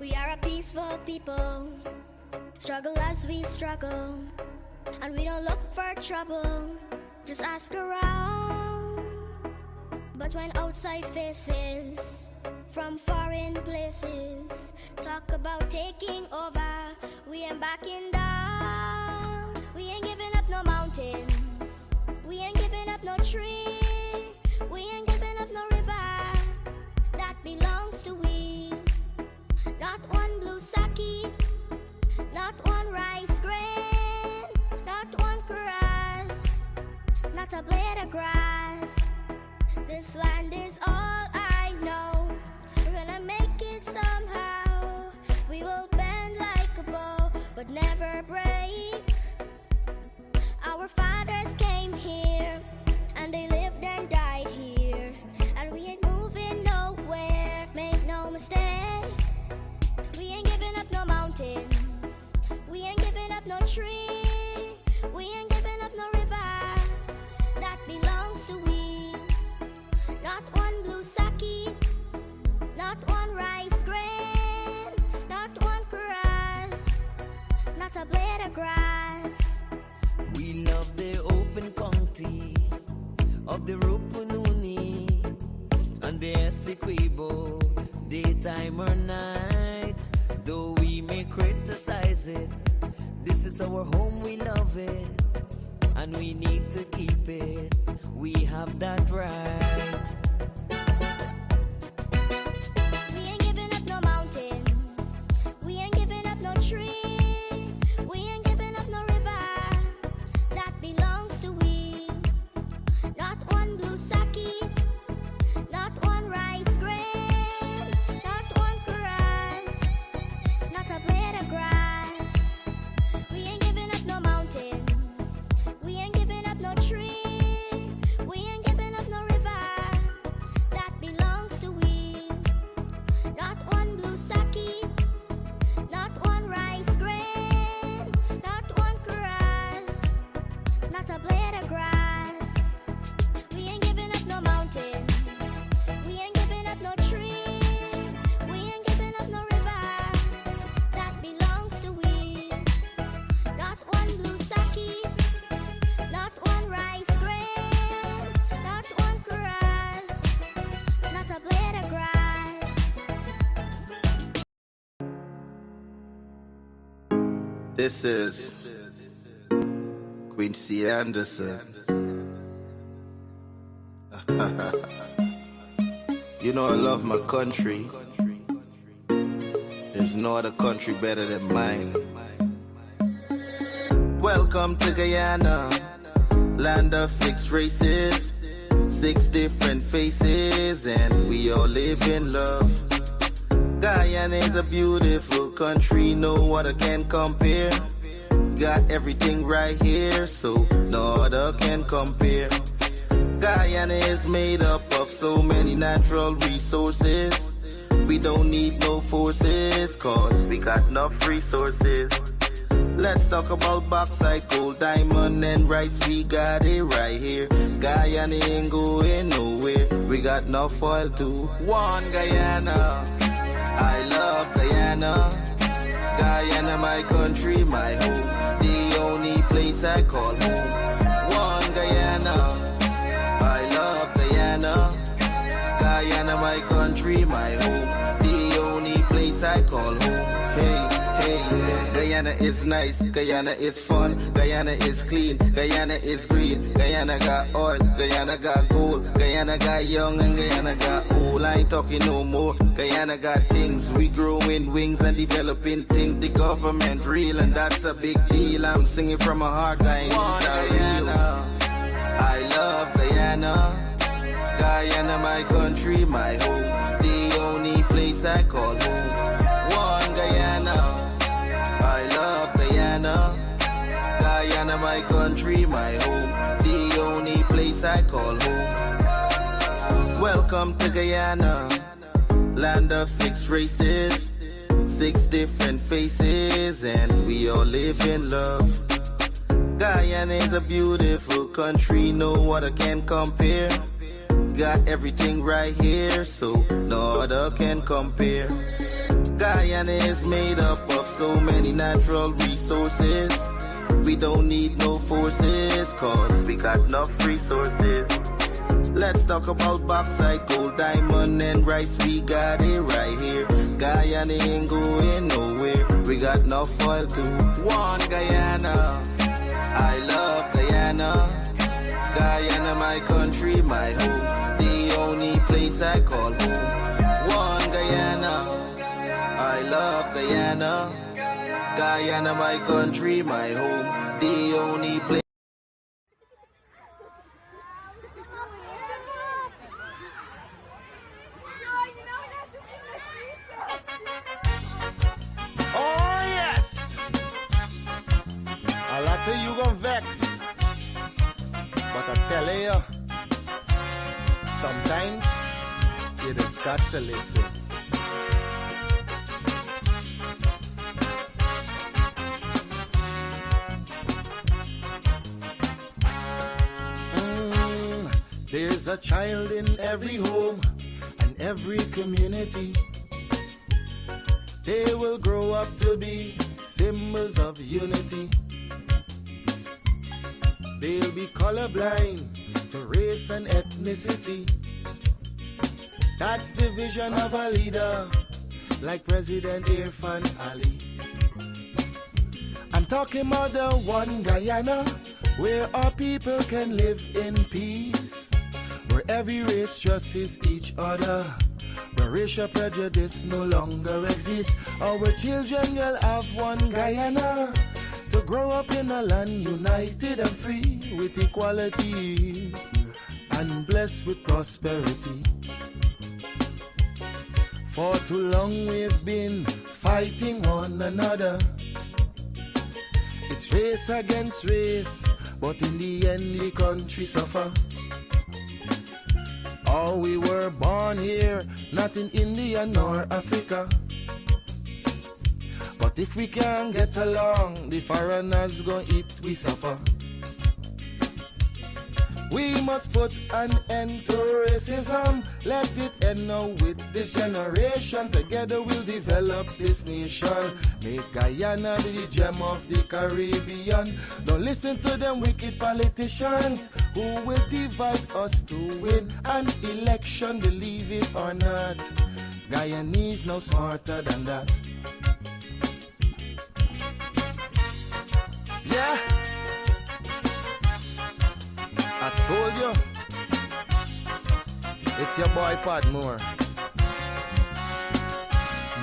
We are a peaceful people, struggle as we struggle, and we don't look for trouble, just ask around. But when outside faces from foreign places talk about taking over, we ain't backing down. We ain't giving up no mountains, we ain't giving up no tree, we ain't giving up no river that belongs to we. Not one blue sake, not one rice grain, not one grass, not a blade of grass. This land is all I know. We're gonna make it somehow. We will bend like a bow, but never break. Our fathers came here, and they lived and died here, and we ain't moving nowhere, make no mistake. We ain't giving up no mountains, we ain't giving up no tree, we ain't giving up no river that belongs to we. Not one blue sake, not one rice grain, not one grass, not a blade of grass. We love the open county of the Rupununi and the Essequibo, daytime or night. Though we may criticize it, this is our home, we love it, and we need to keep it. We have that right. We ain't giving up no mountains, we ain't giving up no tree, we ain't giving up no river that belongs to we. Not one blue sake, not one rice grain, not one grass, not a blade of grass. We ain't giving up no mountains, we ain't giving up no tree, we ain't giving up no river that belongs to we. Not one blue sake, not one rice grain, not one grass, not a blade of grass. We ain't giving up no mountains, we ain't giving up no tree, we ain't giving up no river that belongs to we. Not one blue sake, not one rice grain, not one grass, not a blade of grass. This is Quincy Anderson. You know I love my country. There's no other country better than mine. Welcome to Guyana, land of 6 races, 6 different faces, and we all live in love. Guyana is a beautiful country, no other can compare. Got everything right here, so no other can compare. Guyana is made up of so many natural resources. We don't need no forces, cause we got enough resources. Let's talk about bauxite, gold, diamond, and rice. We got it right here. Guyana ain't going nowhere. We got enough oil too. One Guyana, I love Guyana. Guyana, my country, my home. The only place I call home. One Guyana, I love Guyana. Guyana, my country, my home. The only place I call home. Hey, hey, Guyana is nice, Guyana is fun, Guyana is clean, Guyana is green, Guyana got oil, Guyana got gold, Guyana got young and Guyana got old. I ain't talking no more. Guyana got things, we growing wings and developing things. The government real and that's a big deal. I'm singing from my heart, Guyana. I love Guyana. Guyana, my country, my home. The only place I call home. One Guyana. I love Guyana. Guyana, my country, my home. The only place I call home. Welcome to Guyana, land of 6 races, 6 different faces, and we all live in love. Guyana is a beautiful country, no other can compare. Got everything right here, so no other can compare. Guyana is made up of so many natural resources. We don't need no forces, cause we got enough resources. Let's talk about bauxite, gold, diamond, and rice. We got it right here. Guyana ain't going nowhere. We got enough oil to one Guyana. I love Guyana. Guyana, my country, my home. The only place I call home. One Guyana. I love Guyana. Guyana, my country, my home. The only place. Oh yes. A lot of you gon' vex, but I tell you, sometimes you just got to listen. There's a child in every home and every community. They will grow up to be symbols of unity. They'll be colorblind to race and ethnicity. That's the vision of a leader like President Irfan Ali. I'm talking about the one Guyana where our people can live in peace, where every race trusts each other, where racial prejudice no longer exists. Our children will have one Guyana to grow up in a land united and free with equality and blessed with prosperity. For too long we've been fighting one another. It's race against race, but in the end the country suffer. Oh, we were born here, not in India nor Africa. But if we can't get along, the foreigners gon' eat we suffer. We must put an end to racism. Let it end now with this generation. Together we'll develop this nation. Make Guyana the gem of the Caribbean. Don't listen to them wicked politicians who will divide us to win an election. Believe it or not, Guyanese no smarter than that. Yeah, I told you, it's your boy Padmore.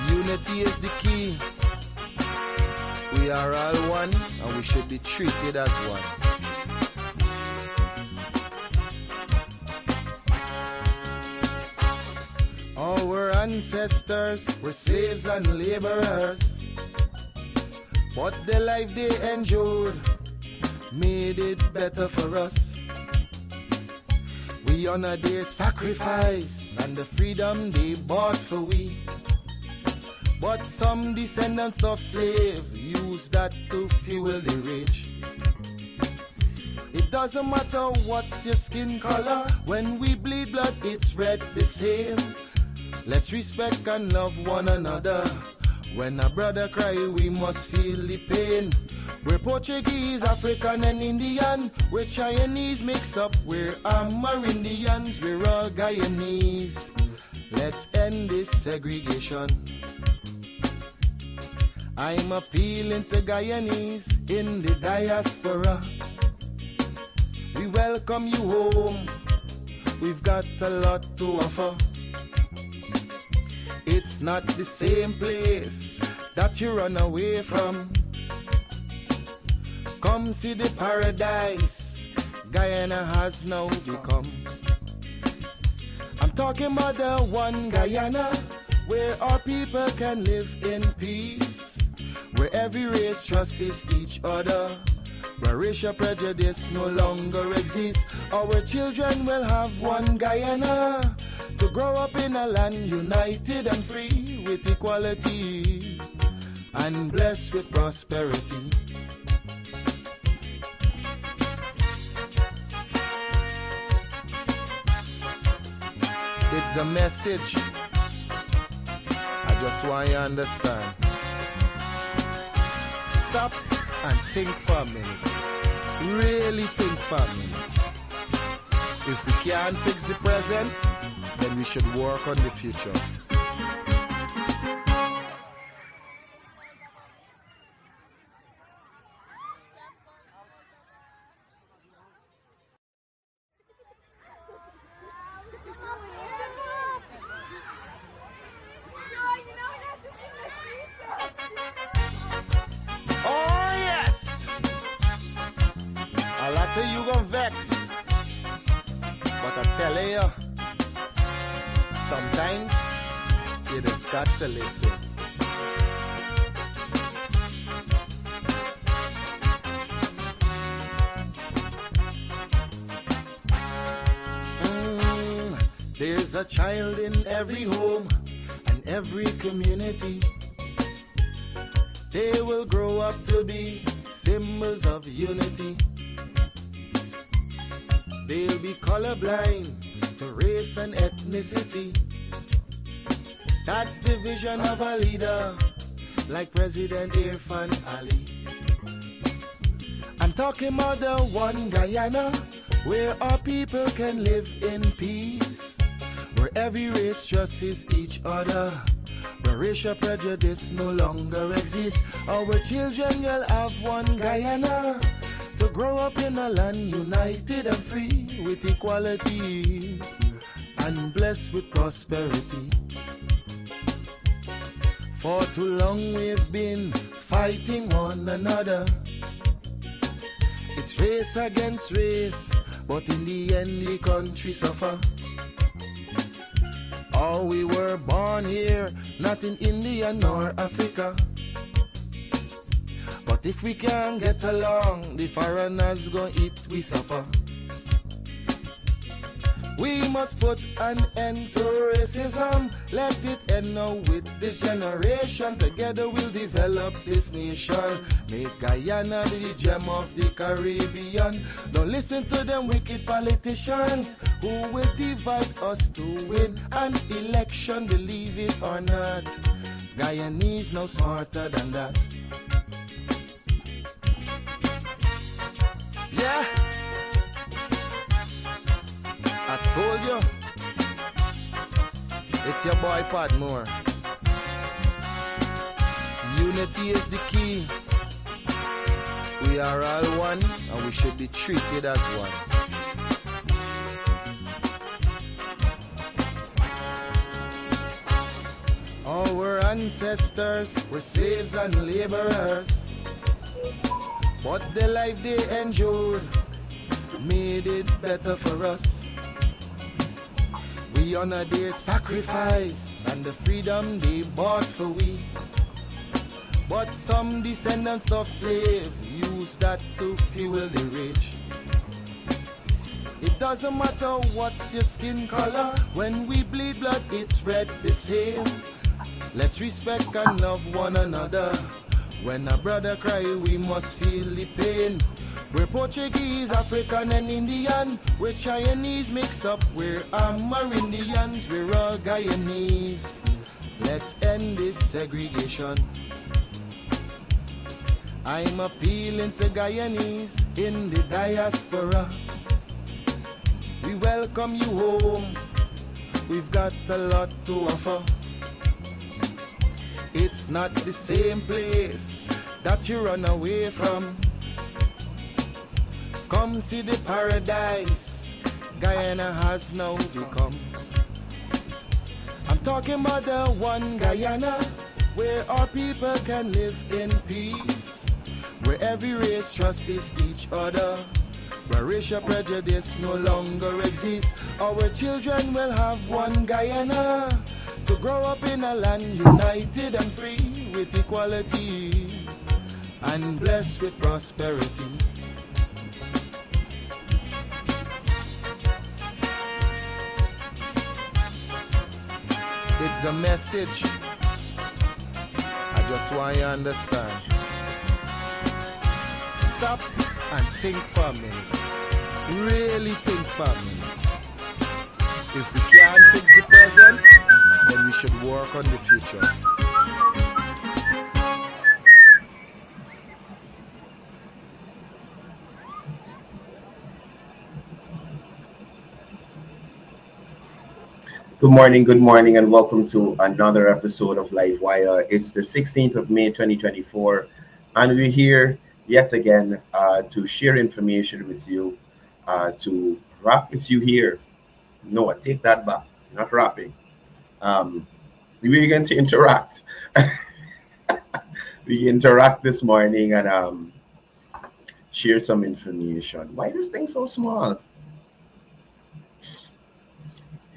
Unity is the key. We are all one and we should be treated as one. Our ancestors were slaves and laborers, but the life they endured made it better for us. We honor their sacrifice and the freedom they bought for we. But some descendants of slaves use that to fuel the rich. It doesn't matter what's your skin color, when we bleed blood it's red the same. Let's respect and love one another. When a brother cry we must feel the pain. We're Portuguese, African and Indian. We're Chinese mix up, we're Amerindians. We're all Guyanese. Let's end this segregation. I'm appealing to Guyanese in the diaspora. We welcome you home. We've got a lot to offer. It's not the same place that you run away from. Come see the paradise Guyana has now become. I'm talking about the one Guyana where our people can live in peace, where every race trusts each other, where racial prejudice no longer exists. Our children will have one Guyana to grow up in a land united and free with equality and blessed with prosperity. It's a message I just just want you to understand. Stop and think for a minute. Really think for a minute. If we can't fix the present, then we should work on the future. Sometimes you just got to listen. There's a child in every home and every community. They will grow up to be symbols of unity. They'll be colorblind to race and ethnicity. That's the vision of a leader like President Irfan Ali. I'm talking about the one Guyana where our people can live in peace, where every race trusts each other, where racial prejudice no longer exists. Our children will have one Guyana to grow up in a land united and free with equality and blessed with prosperity. For too long we've been fighting one another. It's race against race, but in the end the country suffer. Oh, we were born here, not in India nor Africa. But if we can't get along, the foreigners gon' eat we suffer. We must put an end to racism. Let it end now with this generation. Together we'll develop this nation. Make Guyana the gem of the Caribbean. Don't listen to them wicked politicians who will divide us to win an election. Believe it or not, Guyanese no smarter than that. Yeah, I told you, it's your boy Padmore. Unity is the key. We are all one and we should be treated as one. Our ancestors were slaves and laborers, but the life they endured made it better for us. We honor their sacrifice and the freedom they bought for we. But some descendants of slaves use that to fuel the rich. It doesn't matter what's your skin color, when we bleed blood it's red the same. Let's respect and love one another. When a brother cry we must feel the pain. We're Portuguese, African and Indian. We're Chinese mixed up, we're Amerindians. We're all Guyanese. Let's end this segregation. I'm appealing to Guyanese in the diaspora. We welcome you home. We've got a lot to offer. It's not the same place that you run away from. Come see the paradise Guyana has now become. I'm talking about the one Guyana where our people can live in peace, where every race trusts each other, where racial prejudice no longer exists. Our children will have one Guyana to grow up in a land united and free with equality and blessed with prosperity. It's a message I just want you to understand. Stop and think for a minute. Really think for a minute. If we can't fix the present, then we should work on the future. good morning, and welcome to another episode of Livewire. It's the 16th of May 2024, and we're here yet again to share information with you, to rap with you here. No, I take that back, not rapping. Um, we're going to interact. We interact this morning and share some information. Why this thing so small?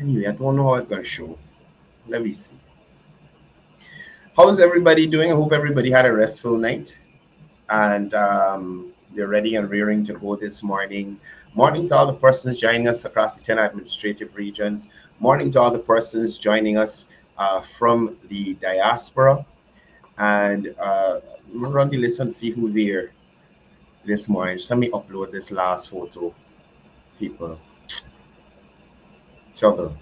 Anyway, I don't know how it's going to show. Let me see. How's everybody doing? I hope everybody had a restful night and they're ready and rearing to go this morning. Morning to all the persons joining us across the 10 administrative regions. Morning to all the persons joining us from the diaspora. And I'm gonna run the list and see who there this morning. Just let me upload this last photo, people. Trouble.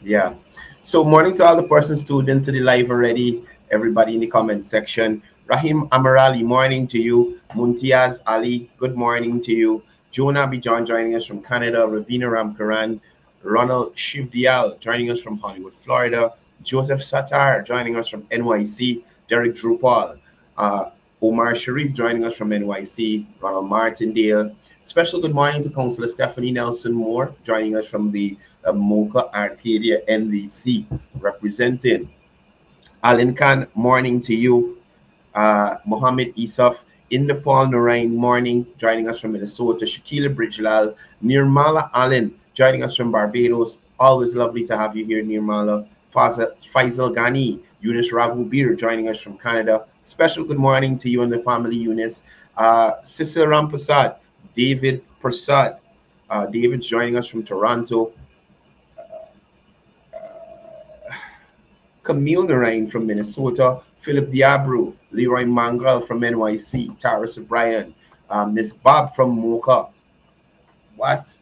Yeah. So morning to all the persons tuned into the live already. Everybody in the comment section. Rahim Amarali, morning to you. Muntiaz Ali, good morning to you. Jonah Bijan joining us from Canada. Ravina Ramkaran. Ronald Shivdial joining us from Hollywood, Florida. Joseph Satar joining us from NYC. Derek Drupal. Omar Sharif joining us from NYC. Ronald Martindale. Special good morning to Councillor Stephanie Nelson Moore joining us from the Mocha Arcadia NVC representing. Alan Khan, morning to you. Mohammed Isaf, Indapal Narain, morning, joining us from Minnesota. Shakila Bridgelal, Nirmala Allen, joining us from Barbados. Always lovely to have you here, Nirmala. Faisal Ghani, Eunice Raghubir, joining us from Canada. Special good morning to you and the family, Eunice. Cecil Rampasad, David Prasad. David's joining us from Toronto. Camille Narain from Minnesota, Philip Diabru, Leroy Mangrel from NYC, Taris O'Brien, Miss Bob from Mocha. What?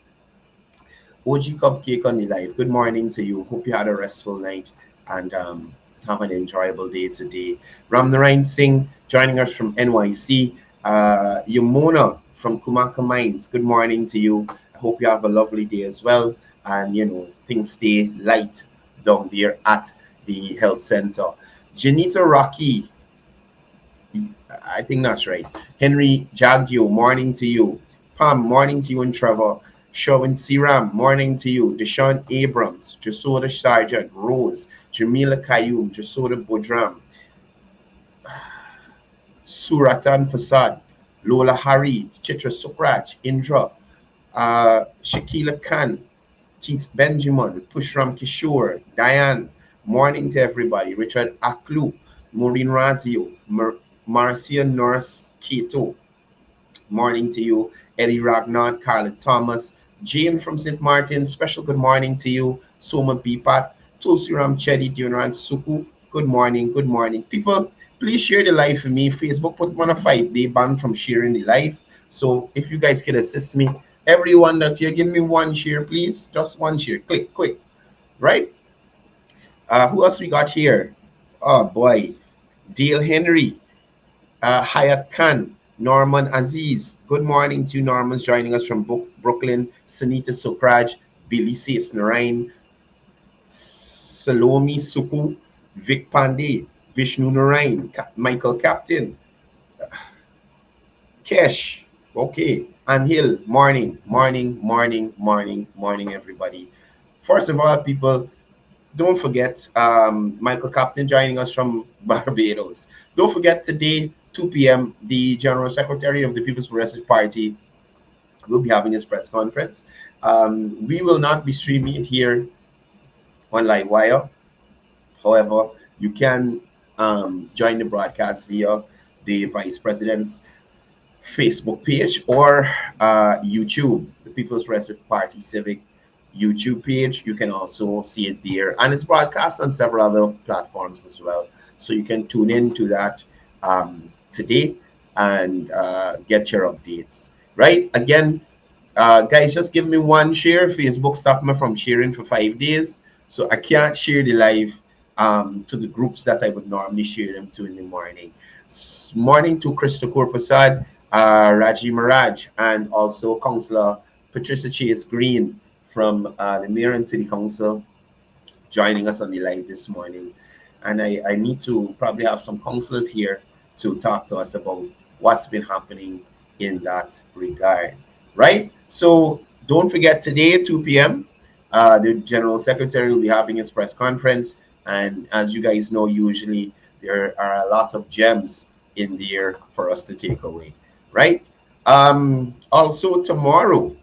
OG Cupcake on the live. Good morning to you. Hope you had a restful night and have an enjoyable day today. Ram Narain Singh joining us from NYC. Yamona from Kumaka Mines. Good morning to you. I hope you have a lovely day as well. And, things stay light down there at the health center. Janita Rocky, I think that's right. Henry Jagdio, morning to you. Pam, morning to you and Trevor. Sherwin Siram, morning to you. Deshaun Abrams, Jasoda Sargent, Rose, Jamila Kayum, Jasoda Bodram, Suratan Prasad, Lola Hari, Chitra Sukraj, Indra, Shakila Khan, Keith Benjamin, Pushram Kishore, Diane. Morning to everybody. Richard Aklu, Maureen Razio, Marcia Norris Keto. Morning to you. Eddie Ragnar, Carla Thomas, Jane from St. Martin. Special good morning to you. Soma Bipat, Tulsiram Chedi, Duran Suku. Good morning. Good morning. People, please share the live for me. Facebook put one a 5-day ban from sharing the live. So if you guys could assist me, everyone that here, give me one share, please. Just one share. Click, quick. Right? Who else we got here? Oh boy, Dale Henry, Hayat Khan, Norman Aziz. Good morning to Norman's joining us from Brooklyn. Sanita Sukraj, Billy Sis Narain, Salome Suku, Vic Pandey, Vishnu Narain, Michael Captain, Kesh. Okay, Anhil. Morning, everybody. First of all, people, don't forget Michael Captain joining us from Barbados. Don't forget today, 2 p.m., the General Secretary of the People's Progressive Party will be having his press conference. We will not be streaming it here on Livewire. However, you can join the broadcast via the Vice President's Facebook page or YouTube, the People's Progressive Party Civic YouTube page. You can also see it there, and it's broadcast on several other platforms as well, so you can tune in to that today and get your updates. Right, again, guys, just give me one share. Facebook stopped me from sharing for 5 days, so I can't share the live to the groups that I would normally share them to in the morning. Morning to Christopher Prasad, Raji Maraj, and also Councillor Patricia Chase Green from the Mayor and City Council. joining us on the live this morning. And I need to probably have some counselors here to talk to us about what's been happening in that regard, right? So don't forget today, 2 p.m., the General Secretary will be having his press conference. And as you guys know, usually there are a lot of gems in there for us to take away, right? Also, tomorrow,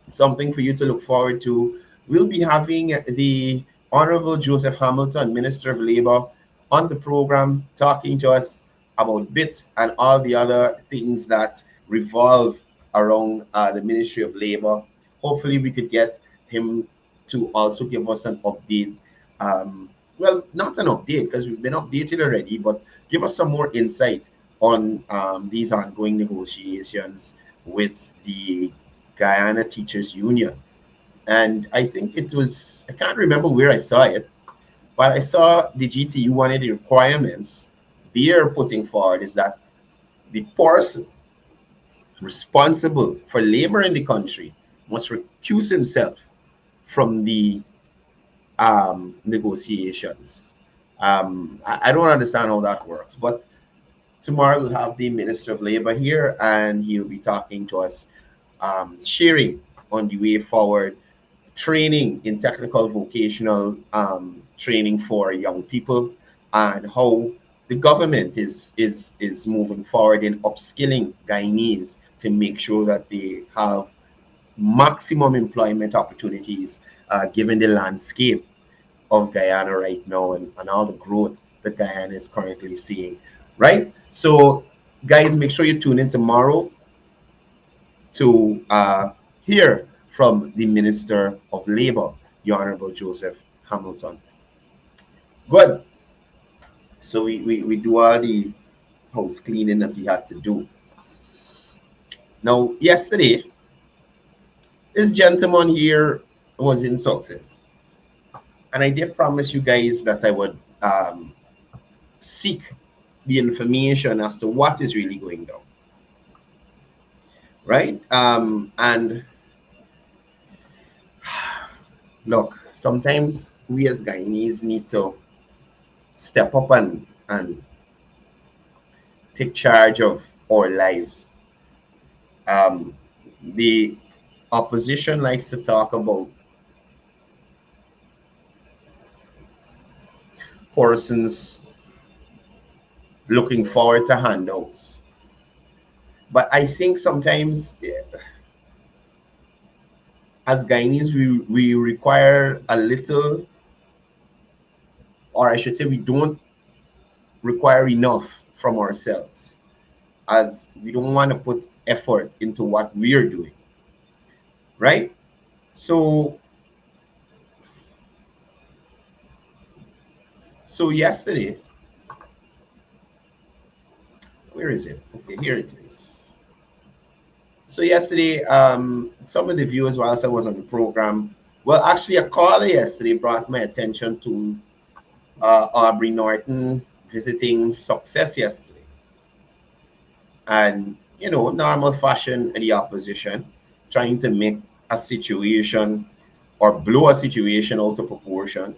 something for you to look forward to. We'll be having the Honorable Joseph Hamilton, Minister of Labor, on the program talking to us about BIT and all the other things that revolve around the Ministry of Labor. Hopefully, we could get him to also give us an update. Well, not an update because we've been updated already, but give us some more insight on these ongoing negotiations with the Guyana Teachers Union. And I think it was, I can't remember where I saw it, but I saw the GTU, one of the requirements they're putting forward is that the person responsible for labor in the country must recuse himself from the negotiations. I don't understand how that works, but tomorrow we'll have the Minister of Labor here, and he'll be talking to us, sharing on the way forward, training in technical vocational training for young people, and how the government is moving forward in upskilling Guyanese to make sure that they have maximum employment opportunities given the landscape of Guyana right now and all the growth that Guyana is currently seeing, right? So, guys, make sure you tune in tomorrow to hear from the Minister of Labor, the Honorable Joseph Hamilton. Good. So we do all the house cleaning that we had to do. Now, yesterday, this gentleman here was in Success. And I did promise you guys that I would seek the information as to what is really going down. Right? And look, sometimes we as Guyanese need to step up and take charge of our lives. The opposition likes to talk about persons looking forward to handouts. But I think sometimes as Guyanese, we require a little, or I should say we don't require enough from ourselves, as we don't want to put effort into what we are doing, right? So yesterday, where is it? Okay, here it is. So yesterday, some of the viewers, whilst I was on the program, well, actually a caller yesterday brought my attention to Aubrey Norton visiting Success yesterday. And, you know, normal fashion in the opposition, trying to make a situation or blow a situation out of proportion.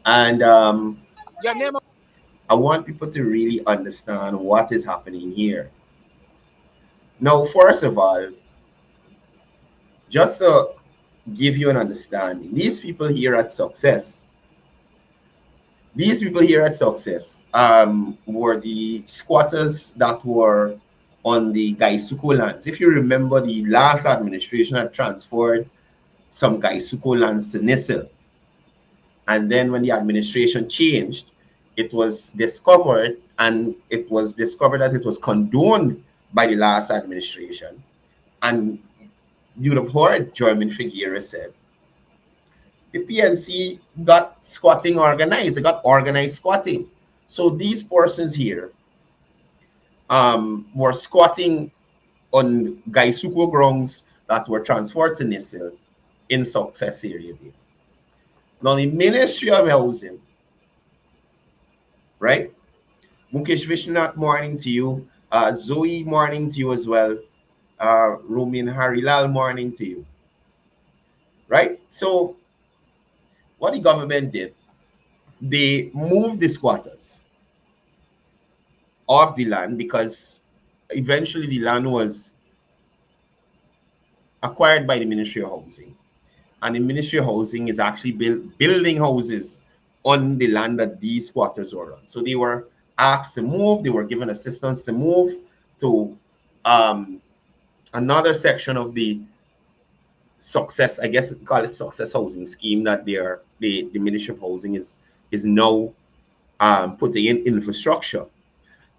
And I want people to really understand what is happening here. Now, first of all, just to give you an understanding, these people here at Success were the squatters that were on the Gaisuko lands. If you remember, the last administration had transferred some Gaisuko lands to Nissil. And then when the administration changed, it was discovered that it was condoned by the last administration. And you'd have heard German Figueira said, the PNC got squatting organized. They got organized squatting. So these persons here were squatting on Gaisuko grounds that were transferred to Nissil in Success area there. Now the Ministry of Housing, right? Mukesh Vishnath, morning to you. Zoe, morning to you as well. Rumin Harilal, morning to you. Right? So what the government did, they moved the squatters off the land because eventually the land was acquired by the Ministry of Housing. And the Ministry of Housing is actually building houses on the land that these squatters were on. So they were asked to move, they were given assistance to move to another section of the success, I guess call it success housing scheme that the Ministry of Housing is now putting in infrastructure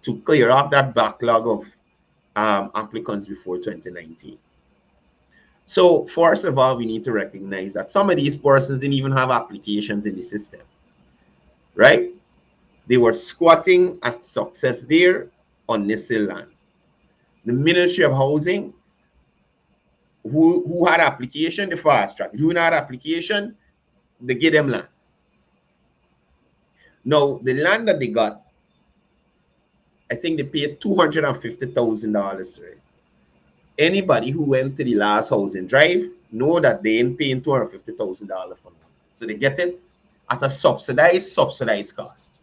to clear up that backlog of applicants before 2019. So first of all, we need to recognize that some of these persons didn't even have applications in the system, right? They were squatting at success there on Nissil land. The Ministry of Housing, who had application, the fast track. Who had application, they give them land. Now, the land that they got, I think they paid $250,000 for it. Anybody who went to the last housing drive know that they ain't paying $250,000 for it. So they get it at a subsidized cost.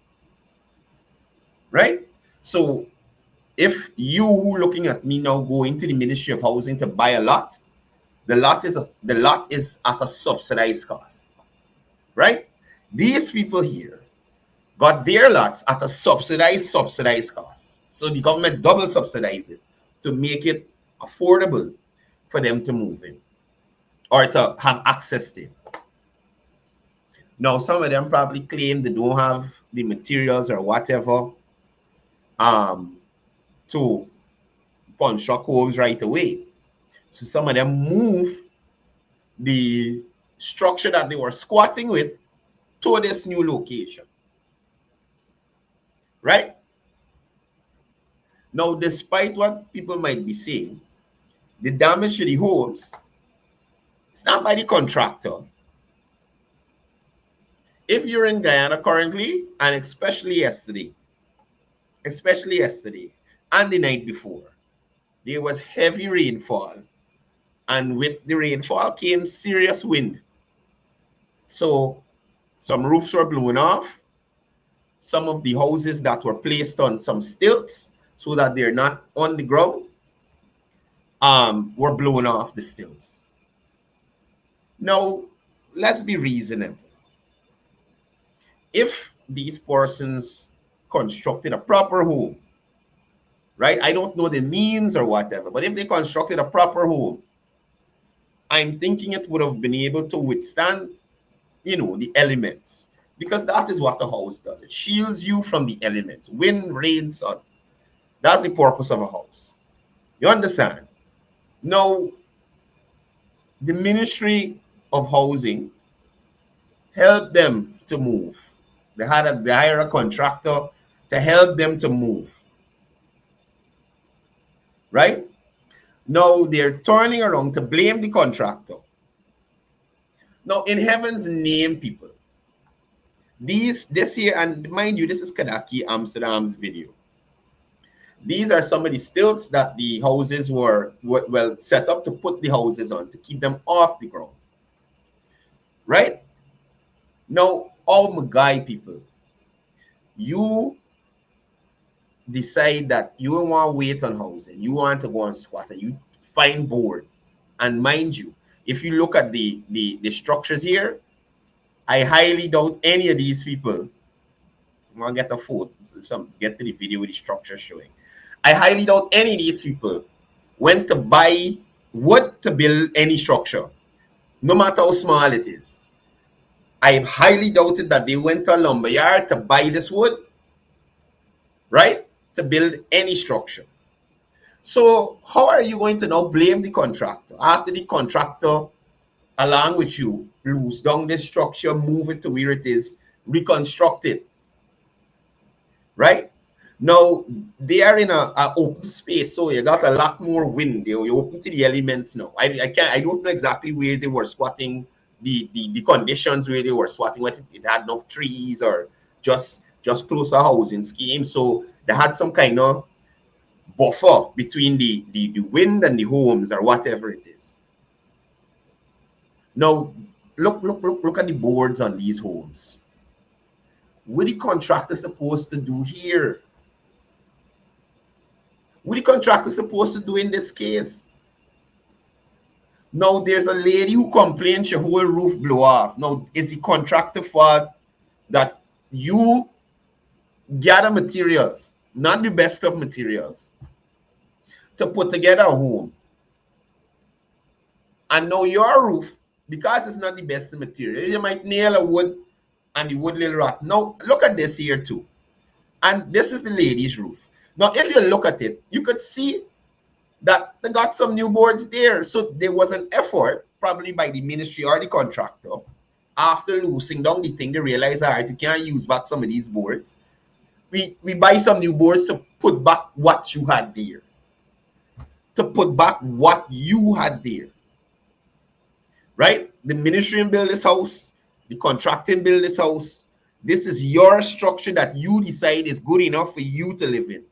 Right? So if you looking at me now going to the Ministry of Housing to buy a lot, the lot is at a subsidized cost. Right? These people here got their lots at a subsidized cost. So the government double subsidized it to make it affordable for them to move in or to have access to it. Now, some of them probably claim they don't have the materials or whatever to construct homes right away. So some of them move the structure that they were squatting with to this new location. Right? Now, despite what people might be saying, the damage to the homes, it's not by the contractor. If you're in Guyana currently, and especially yesterday, and the night before, there was heavy rainfall. And with the rainfall came serious wind. So some roofs were blown off. Some of the houses that were placed on some stilts so that they're not on the ground were blown off the stilts. Now, let's be reasonable. If these persons constructed a proper home, right? I don't know the means or whatever, but if they constructed a proper home, I'm thinking it would have been able to withstand, the elements, because that is what a house does. It shields you from the elements, wind, rain, sun. That's the purpose of a house. You understand? Now, the Ministry of Housing helped them to move. They hired a contractor to help them to move. Right? Now they're turning around to blame the contractor. Now, in heaven's name, people, this here, and mind you, this is Cde Amsterdam's video. These are some of the stilts that the houses were well set up to put the houses on to keep them off the ground. Right? Now, all my guy people, you decide that you don't want to wait on housing, you want to go on squatter, you find board. And mind you, if you look at the structures here, I highly doubt any of these people. I'm gonna get a photo, get to the video with the structure showing. I highly doubt any of these people went to buy wood to build any structure, no matter how small it is. I highly doubted that they went to a lumber yard to buy this wood, right, to build any structure. So how are you going to now blame the contractor after the contractor, along with you, lose down this structure, move it to where it is, reconstruct it, right? Now they are in a open space, so you got a lot more wind. You're open to the elements now. I don't know exactly where they were squatting, the conditions where they were squatting, whether it had enough trees or just closer housing scheme. So they had some kind of buffer between the wind and the homes or whatever it is. Now, look at the boards on these homes. What the contractor supposed to do here? What the contractor supposed to do in this case? Now there's a lady who complains your whole roof blew off. Now is the contractor fault that you gather materials, not the best of materials, to put together a home? And now your roof, because it's not the best material, you might nail a wood and the wood little rot. Now look at this here too. And this is the lady's roof. Now if you look at it, you could see that they got some new boards there. So there was an effort, probably by the ministry or the contractor, after losing down the thing, they realized, all right, you can't use back some of these boards. We buy some new boards to put back what you had there. To put back what you had there. Right? The ministry build this house. The contracting build this house. This is your structure that you decide is good enough for you to live in.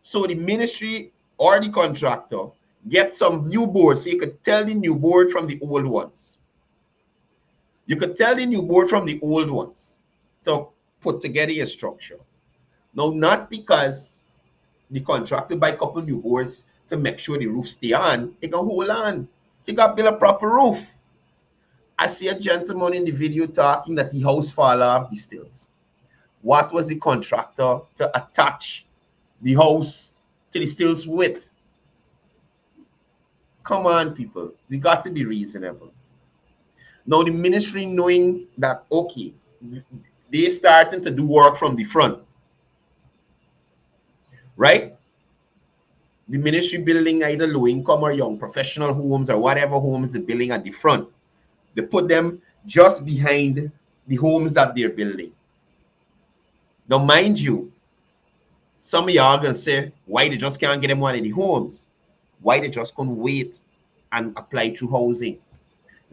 So the ministry or the contractor get some new boards, so you could tell the new board from the old ones. You could tell the new board from the old ones to put together your structure. Now, not because the contractor buy a couple new boards to make sure the roof stay on, it can hold on. So you got to build a proper roof. I see a gentleman in the video talking that the house fall off the stills. What was the contractor to attach the house to the stills with? Come on, people. We got to be reasonable. Now, the ministry knowing that, okay, they're starting to do work from the front. Right? The ministry building either low income or young professional homes or whatever homes they're building at the front. They put them just behind the homes that they're building. Now, mind you, some of y'all gonna say, why they just can't get them one of the homes? Why they just couldn't wait and apply through housing?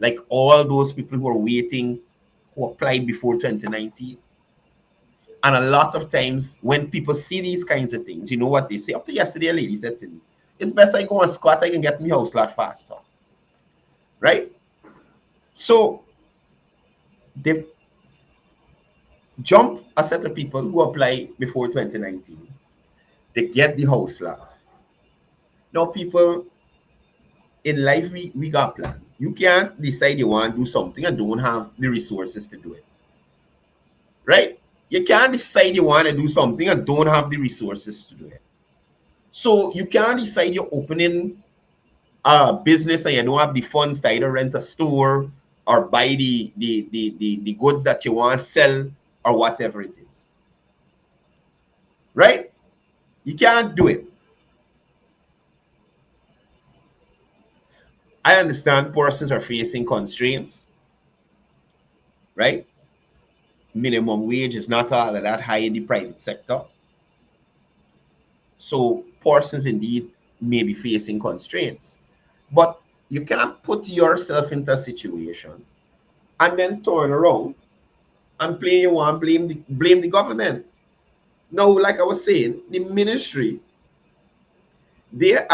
Like all those people who are waiting, who applied before 2019. And a lot of times when people see these kinds of things, you know what they say? Up to yesterday, a lady said to me, it's best I go and squat, I can get my house lot faster. Right? So they jump a set of people who apply before 2019. They get the house lot. Now, people, in life, we got plan. You can't decide you want to do something and don't have the resources to do it. Right? You can't decide you want to do something and don't have the resources to do it. So you can't decide you're opening a business and you don't have the funds to either rent a store or buy the goods that you want to sell or whatever it is. Right? You can't do it. I understand persons are facing constraints. Right? Minimum wage is not all of that high in the private sector. So persons indeed may be facing constraints. But you can't put yourself into a situation and then turn around and blame the government. Now, like I was saying, the ministry, the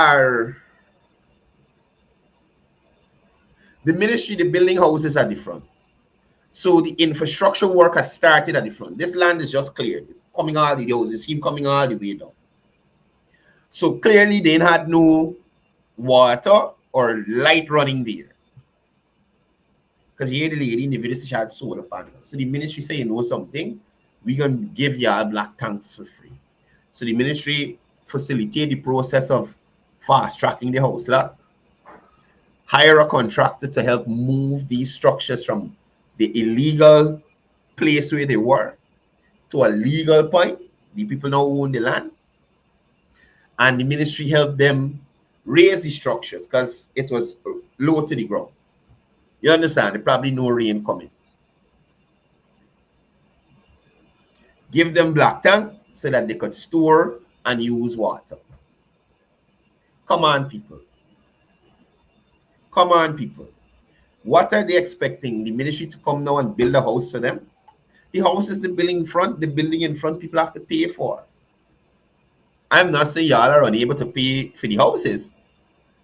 building houses at the front. So the infrastructure work has started at the front. This land is just cleared, coming all the houses, coming all the way down. So clearly they had no water or light running there. Because here the lady in the video she had solar panels. So the ministry say, you know something, we're going to give y'all black tanks for free. So the ministry facilitate the process of fast tracking the house lot. Hire a contractor to help move these structures from the illegal place where they were to a legal point. The people now own the land. And the ministry helped them raise the structures because it was low to the ground. You understand? There's probably no rain coming. Give them black tank so that they could store and use water. Come on, people. Come on, people. What are they expecting? The ministry to come now and build a house for them? The house is the building in front. The building in front people have to pay for. I'm not saying y'all are unable to pay for the houses.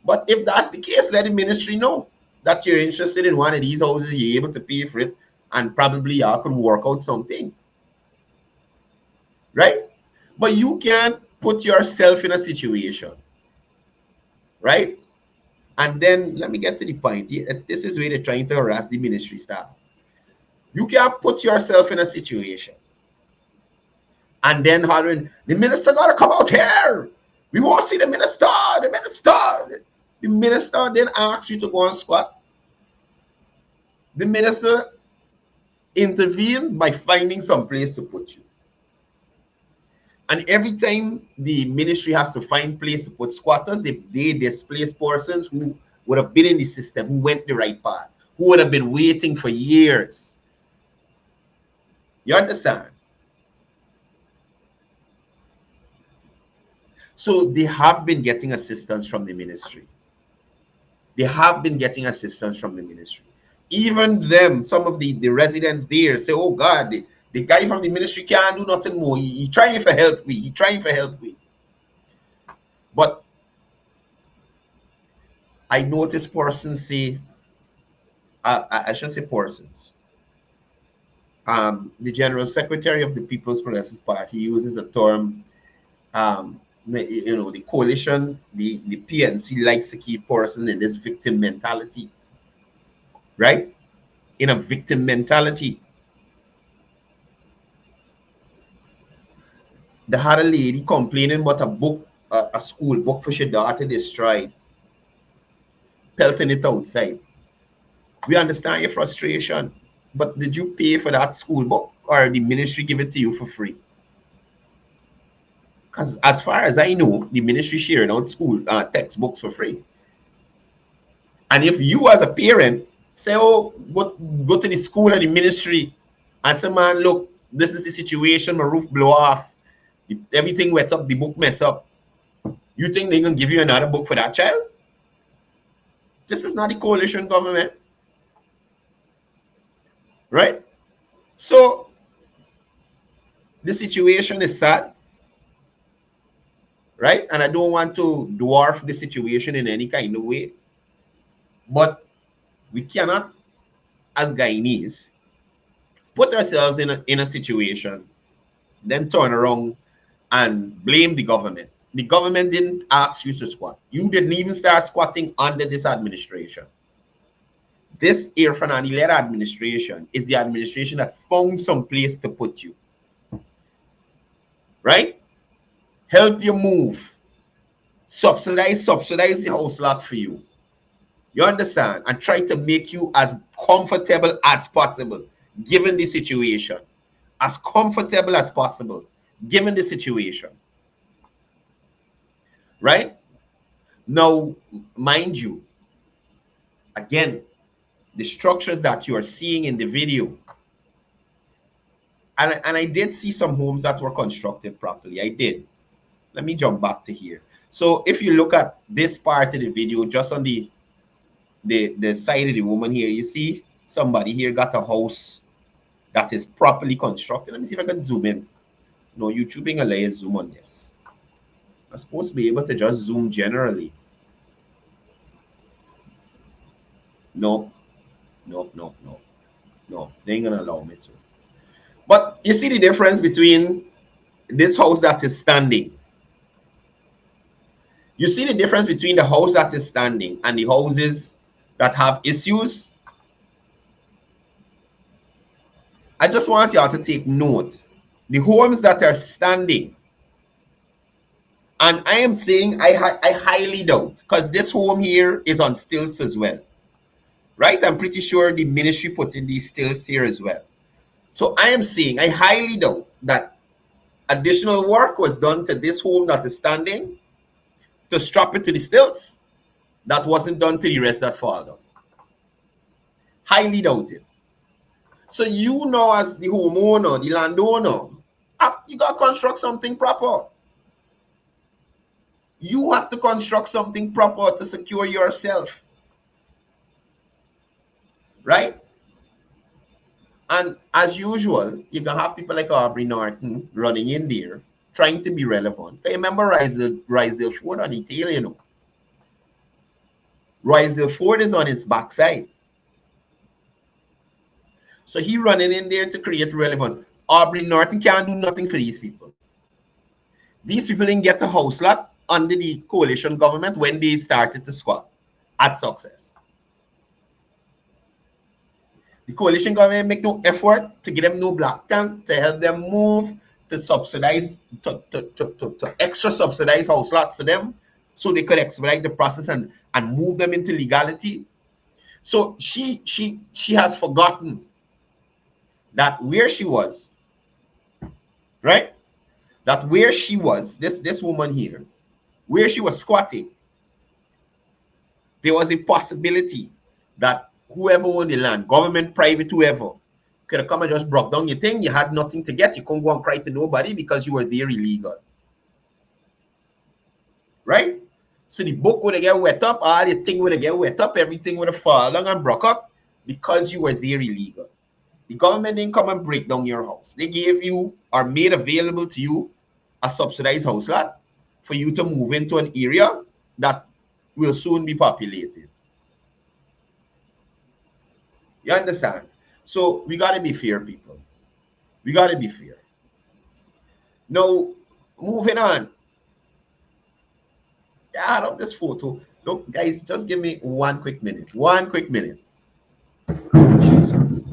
But if that's the case, let the ministry know that you're interested in one of these houses, you're able to pay for it, and probably y'all could work out something, right? But you can't put yourself in a situation, right? And then let me get to the point. This is where they're trying to harass the ministry staff. You can't put yourself in a situation and then hollering, the minister gotta come out here. We want to see the minister. The minister. The minister then asks you to go and squat. The minister intervened by finding some place to put you. And every time the ministry has to find place to put squatters, they displace persons who would have been in the system, who went the right path, who would have been waiting for years. You understand? So they have been getting assistance from the ministry. They have been getting assistance from the ministry. Even them, some of the residents there say, oh God, the guy from the ministry can't do nothing more. He trying for help we. He trying for help we. But I notice persons say, I should say persons. The General Secretary of the People's Progressive Party uses a term, the coalition, the PNC likes to keep person in this victim mentality, right? In a victim mentality. They had a lady complaining about a book, a school book for her daughter destroyed, pelting it outside. We understand your frustration, but did you pay for that school book or the ministry give it to you for free? Because as far as I know, the ministry sharing out school textbooks for free. And if you as a parent say, oh, go to the school and the ministry and say, man, look, this is the situation, my roof blow off, everything wet up, the book mess up. You think they're going to give you another book for that child? This is not the coalition government. Right? So, the situation is sad. Right? And I don't want to dwarf the situation in any kind of way. But we cannot, as Guyanese, put ourselves in a situation, then turn around and blame the government. The government didn't ask you to squat. You didn't even start squatting under this administration. This Irfanani-led administration is the administration that found some place to put you. Right? Help you move. Subsidize the house lot for you. You understand? And try to make you as comfortable as possible, given the situation. As comfortable as possible, given the situation. Right? Now, mind you, again, the structures that you are seeing in the video, and I did see some homes that were constructed properly. I did. Let me jump back to here. So if you look at this part of the video, just on the side of the woman here, you see somebody here got a house that is properly constructed. Let me see if I can zoom in. No, YouTube ain't gonna let you zoom on this. I'm supposed to be able to just zoom generally. No, they ain't gonna allow me to. But you see the difference between this house that is standing. You see the difference between the house that is standing and the houses that have issues. I just want y'all to take note. The homes that are standing, and I am saying I highly doubt, because this home here is on stilts as well. Right? I'm pretty sure the ministry put in these stilts here as well. So I am saying I highly doubt that additional work was done to this home that is standing to strap it to the stilts. That wasn't done to the rest that fall down. Highly doubt it. So you know, as the homeowner, the landowner, you got to construct something proper. You have to construct something proper to secure yourself. Right? And as usual, you're going to have people like Aubrey Norton running in there, trying to be relevant. I remember Rysdale Ford on the tail, you know. Royal Ford is on his backside. So he running in there to create relevance. Aubrey Norton can't do nothing for these people. These people didn't get a house lot under the coalition government when they started to squat at success. The coalition government make no effort to get them no black tank to help them move to subsidize to extra subsidize house lots to them so they could expedite the process and move them into legality. So she has forgotten that where she was, right? That where she was, this woman here, where she was squatting, there was a possibility that whoever owned the land, government, private, whoever, could have come and just broke down your thing. You had nothing to get. You couldn't go and cry to nobody because you were there illegal. Right? So the book would have get wet up, all the thing would have get wet up, everything would have fallen and broke up because you were there illegal. The government didn't come and break down your house. They gave you or made available to you a subsidized house lot for you to move into an area that will soon be populated. You understand? So we got to be fair, people. We got to be fair. Now, moving on. Add up this photo. Look, guys, just give me 1 quick minute. 1 quick minute. Jesus.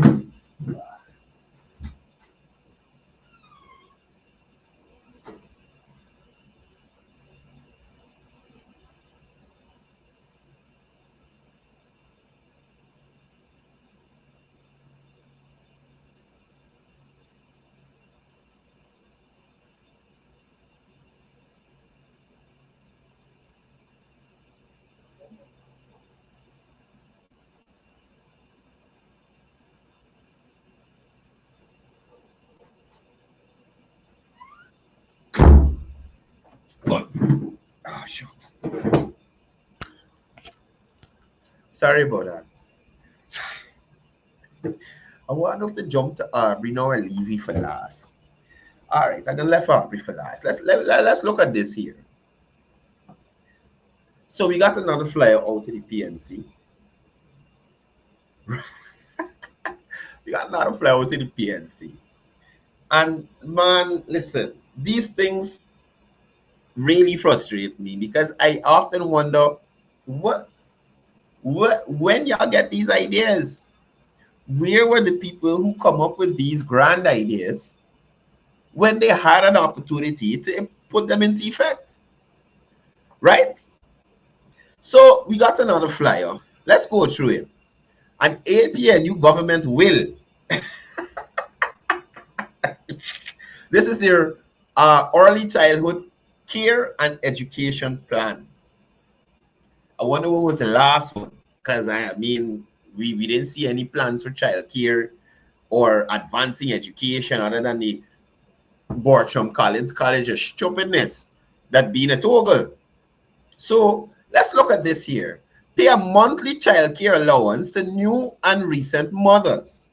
Oh, shucks. Sorry about that. I want to jump to Aubrey now or Levy for last. All right, I'm gonna left Aubrey for last. Let's look at this here. So we got another flyer out to the PNC. We got another flyer out to the PNC. And man, listen, these things really frustrate me because I often wonder when y'all get these ideas, where were the people who come up with these grand ideas when they had an opportunity to put them into effect? Right? So we got another flyer. Let's go through it. An APNU government will. This is their early childhood care and education plan. I wonder what was the last one, because I mean, we didn't see any plans for child care or advancing education other than the Bortram Collins College of stupidness that being a toggle. So let's look at this here. Pay a monthly child care allowance to new and recent mothers.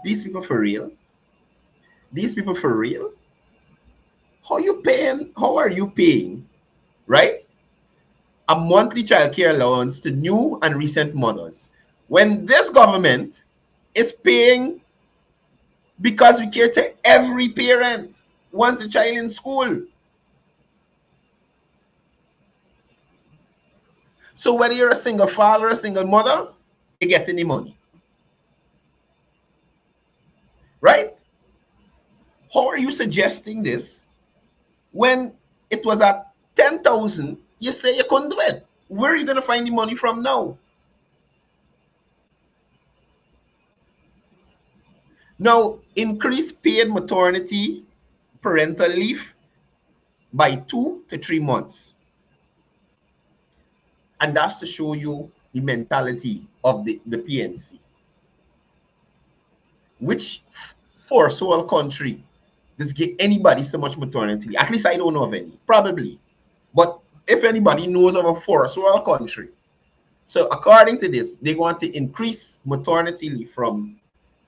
These people for real? These people for real? How are you paying? How are you paying? Right? A monthly child care allowance to new and recent mothers. When this government is paying because we care to every parent wants a child in school. So whether you're a single father or a single mother, you get any money. Right? How are you suggesting this when it was at 10,000? You say you couldn't do it. Where are you going to find the money from now? Now, increase paid maternity parental leave by 2 to 3 months. And that's to show you the mentality of the PNC. Which first world country does give anybody so much maternity leave? At least I don't know of any. Probably. But if anybody knows of a first world country. So according to this, they want to increase maternity leave from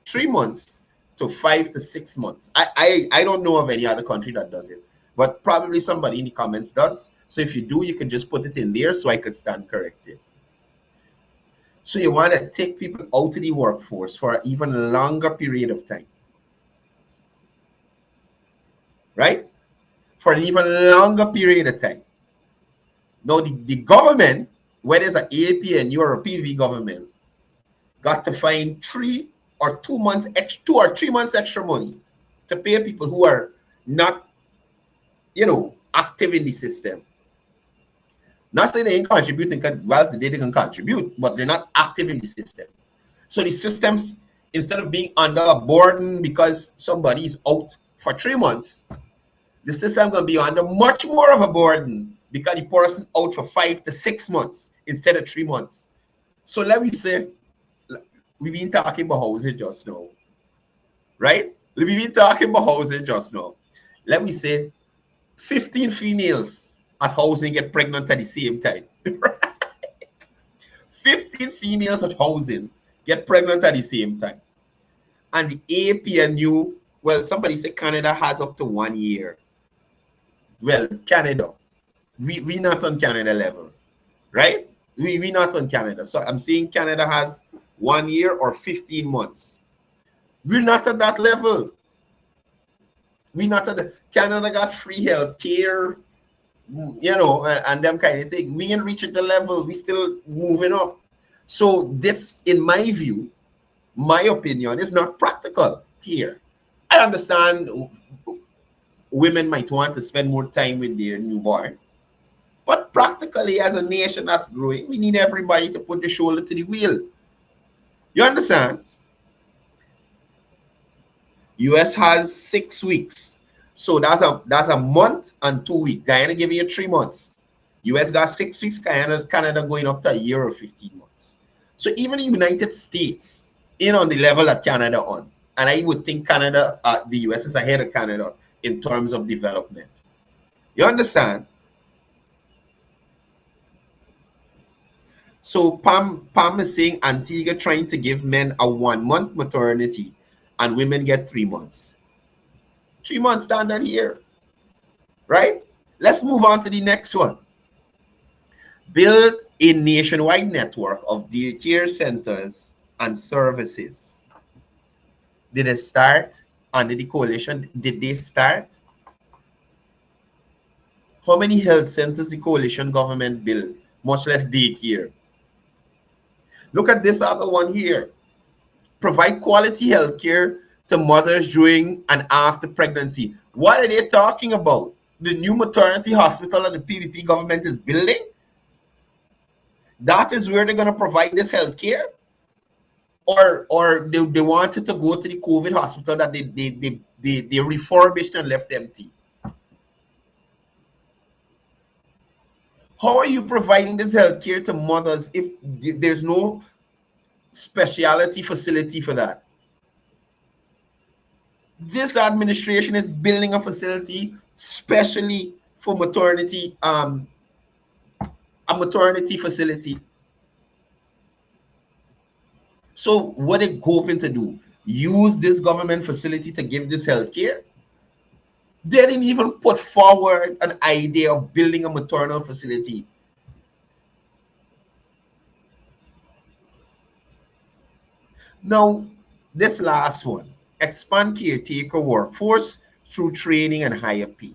3 months to 5 to 6 months. I don't know of any other country that does it. but probably somebody in the comments does. So if you do, you can just put it in there so I could stand corrected. So you want to take people out of the workforce for an even longer period of time, right? For an even longer period of time. Now the government, whether it's an APNU or a PV government, got to find 2 or 3 months extra money to pay people who are not, active in the system. Not saying they ain't contributing, because well, they can contribute, but they're not active in the system. So the systems, instead of being under a burden because somebody is out for 3 months, the system going to be under much more of a burden because the person out for 5 to 6 months instead of 3 months. So let me say, we've been talking about housing just now, right? We've been talking about housing just now. Let me say 15 females at housing get pregnant at the same time. Right? 15 females at housing get pregnant at the same time. And the APNU, well, somebody said Canada has up to 1 year. Well, Canada, we not on Canada level, right? We not on Canada. So I'm saying Canada has 1 year or 15 months. We're not at that level. We not at the Canada got free health care, and them kind of thing. We ain't reaching the level. We still moving up. So this, in my view, my opinion, is not practical here. I understand women might want to spend more time with their newborn, but practically, as a nation that's growing, we need everybody to put the shoulder to the wheel. You understand? US has 6 weeks. So that's a month and 2 weeks. Guyana giving you 3 months. US got 6 weeks. Canada going up to a year or 15 months. So even the United States in on the level that Canada on. And I would think Canada, the US is ahead of Canada in terms of development. You understand? So Pam is saying Antigua trying to give men a 1 month maternity and women get 3 months. 3 months standard here, right? Let's move on to the next one. Build a nationwide network of daycare centers and services. Did it start under the coalition? Did they start? How many health centers the coalition government built, much less daycare? Look at this other one here. Provide quality health care to mothers during and after pregnancy. What are they talking about? The new maternity hospital that the PVP government is building? That is where they're going to provide this health care? Or they wanted to go to the COVID hospital that they refurbished and left empty? How are you providing this health care to mothers if there's no specialty facility for that? This administration is building a facility specially for maternity, a maternity facility. So what are they hoping to do? Use this government facility to give this health care? They didn't even put forward an idea of building a maternal facility. Now, this last one, expand caretaker workforce through training and higher pay.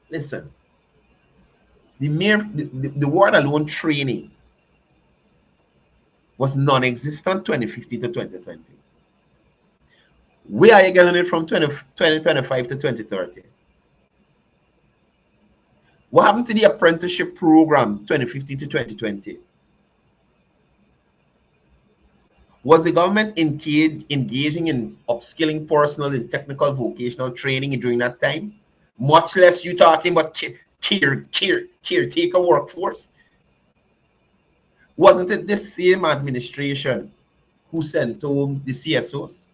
Listen, the word alone, training, was non-existent 2015 to 2020. Where are you getting it from 2025 to 2030? What happened to the apprenticeship program 2015 to 2020? Was the government engaging in upskilling personnel in technical vocational training during that time? Much less you talking about caretaker workforce. Wasn't it the same administration who sent home the CSOs?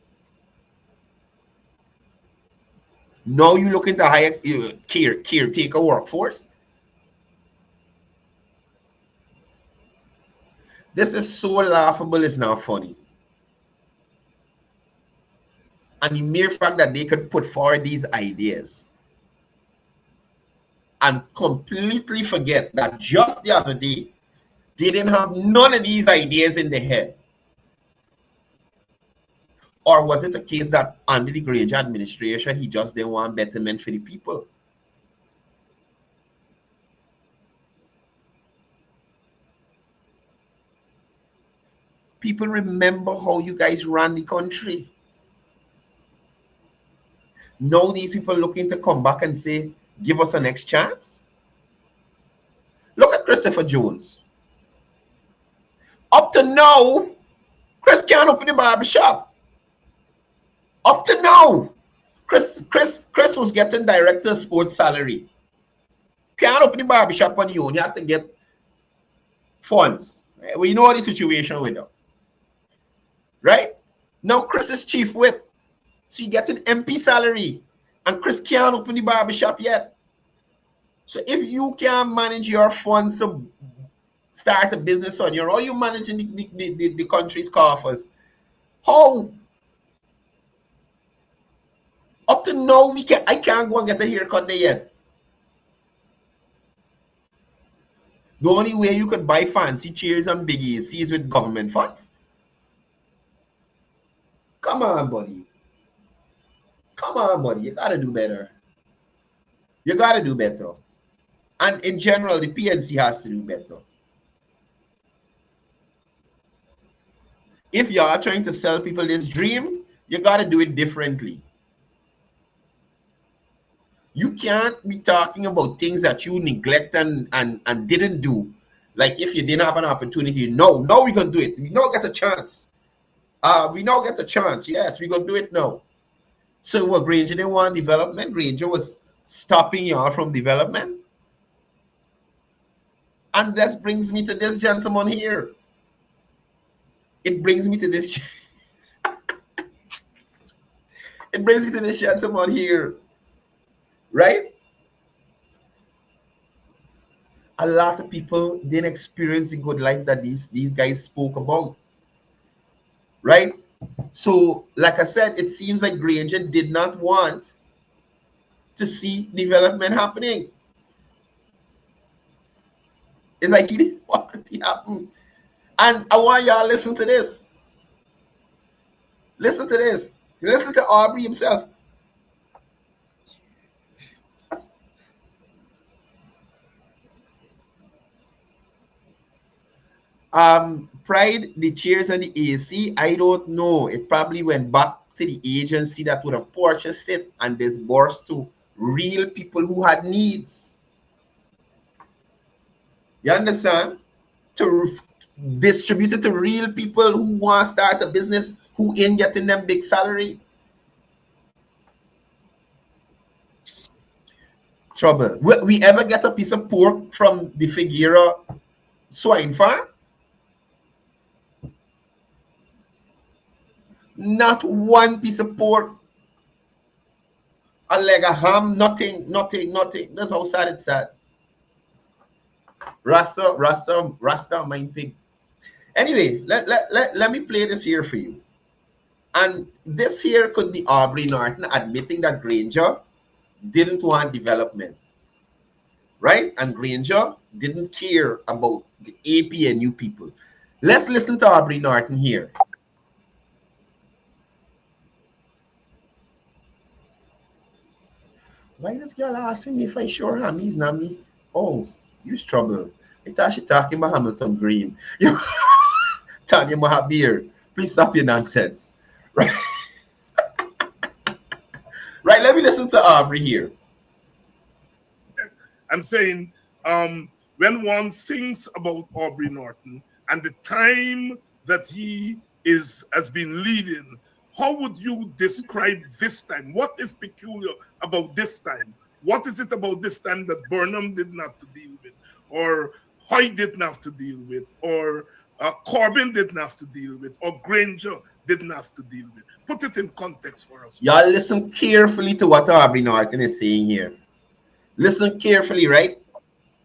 Now you look into higher caretaker workforce. This is so laughable, it's not funny. And the mere fact that they could put forward these ideas and completely forget that just the other day, they didn't have none of these ideas in their head. Or was it a case that under the Granger administration, he just didn't want betterment for the people? People remember how you guys ran the country. Now these people looking to come back and say, give us a next chance. Look at Cde Jones. Up to now, Chris can't open the barbershop. Up to now, Chris was getting director of sports salary. Can't open the barbershop on your own. You have to get funds. We know the situation with them. Right? Now Chris is chief whip. So you get an MP salary. And Chris can't open the barbershop yet. So if you can't manage your funds to start a business on your own, how you managing the country's coffers? How? Up to now, I can't go and get a haircut there yet. The only way you could buy fancy chairs and big ACs is with government funds. Come on, buddy. Come on, buddy. You gotta do better. You gotta do better. And in general, the PNC has to do better. If you are trying to sell people this dream, you gotta do it differently. You can't be talking about things that you neglect and didn't do. Like if you didn't have an opportunity, no, we can do it. We now get a chance. We now get a chance. Yes, we can do it now. So what Granger didn't want development? Granger was stopping y'all from development. And that brings me to this gentleman here. It brings me to this. It brings me to this gentleman here. Right? A lot of people didn't experience the good life that these guys spoke about. Right? So, like I said, it seems like Granger did not want to see development happening. It's like he didn't want to see it happen. And I want y'all to listen to this. Listen to this. Listen to Aubrey himself. Pride, the chairs and the AC, I don't know. It probably went back to the agency that would have purchased it and disbursed to real people who had needs. You understand? To distribute it to real people who want to start a business, who ain't getting them big salary. Trouble. Will we ever get a piece of pork from the Figueroa swine farm? Not one piece of pork. A leg of ham, nothing. That's how sad it's sad. Rasta, mind pig. Anyway, let me play this here for you. And this here could be Aubrey Norton admitting that Granger didn't want development. Right? And Granger didn't care about the APNU people. Let's listen to Aubrey Norton here. Why this girl asking me if I sure am? He's not me. Oh, you's trouble. I thought she talking about Hamilton Green. You Tanya Mahabir, please stop your nonsense. Right? Right, let me listen to Aubrey here. I'm saying, when one thinks about Aubrey Norton and the time that he has been leading, how would you describe this time? What is peculiar about this time? What is it about this time that Burnham didn't have to deal with, or Hoy didn't have to deal with, or Corbyn didn't have to deal with, or Granger didn't have to deal with? Put it in context for us. Y'all listen carefully to what Aubrey Norton is saying here. Listen carefully, right?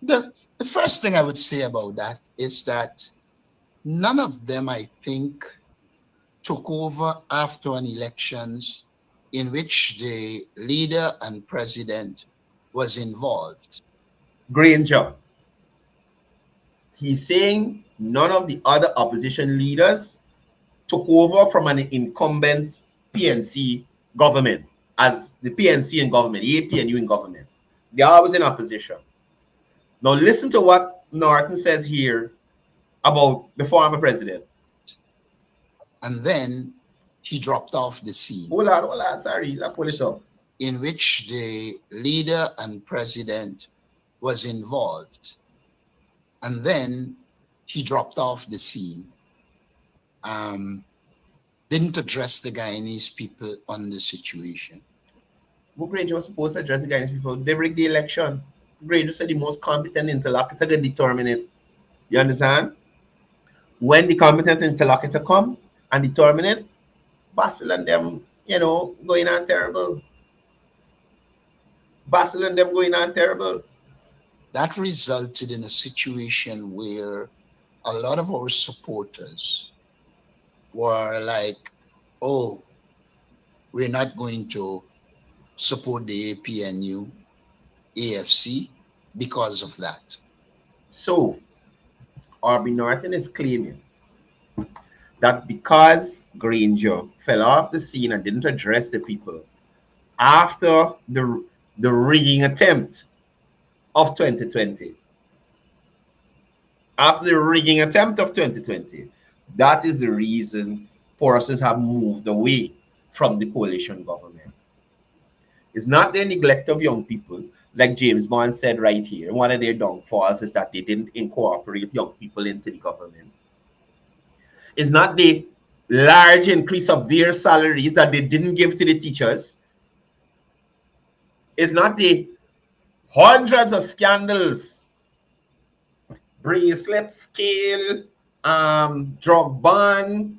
The first thing I would say about that is that none of them, I think, took over after an elections in which the leader and president was involved. Granger. He's saying none of the other opposition leaders took over from an incumbent PNC government as the PNC in government, the APNU in government. They are always in opposition. Now listen to what Norton says here about the former president. And then he dropped off the scene. Hold on, sorry, let's pull it up. In which the leader and president was involved. And then he dropped off the scene. Didn't address the Guyanese people on the situation. But Granger was supposed to address the Guyanese people. They rigged the election. Granger said the most competent interlocutor can determine it. You understand? When the competent interlocutor come and determine it, Basil and them, going on terrible. Basil and them going on terrible. That resulted in a situation where a lot of our supporters were like, oh, we're not going to support the APNU, AFC because of that. So, Aubrey Norton is claiming that because Granger fell off the scene and didn't address the people after the rigging attempt of 2020, after the rigging attempt of 2020, that is the reason persons have moved away from the coalition government. It's not their neglect of young people, like James Bond said right here. One of their downfalls is that they didn't incorporate young people into the government. It's not the large increase of their salaries that they didn't give to the teachers. It's not the hundreds of scandals, bracelet scale, drug ban.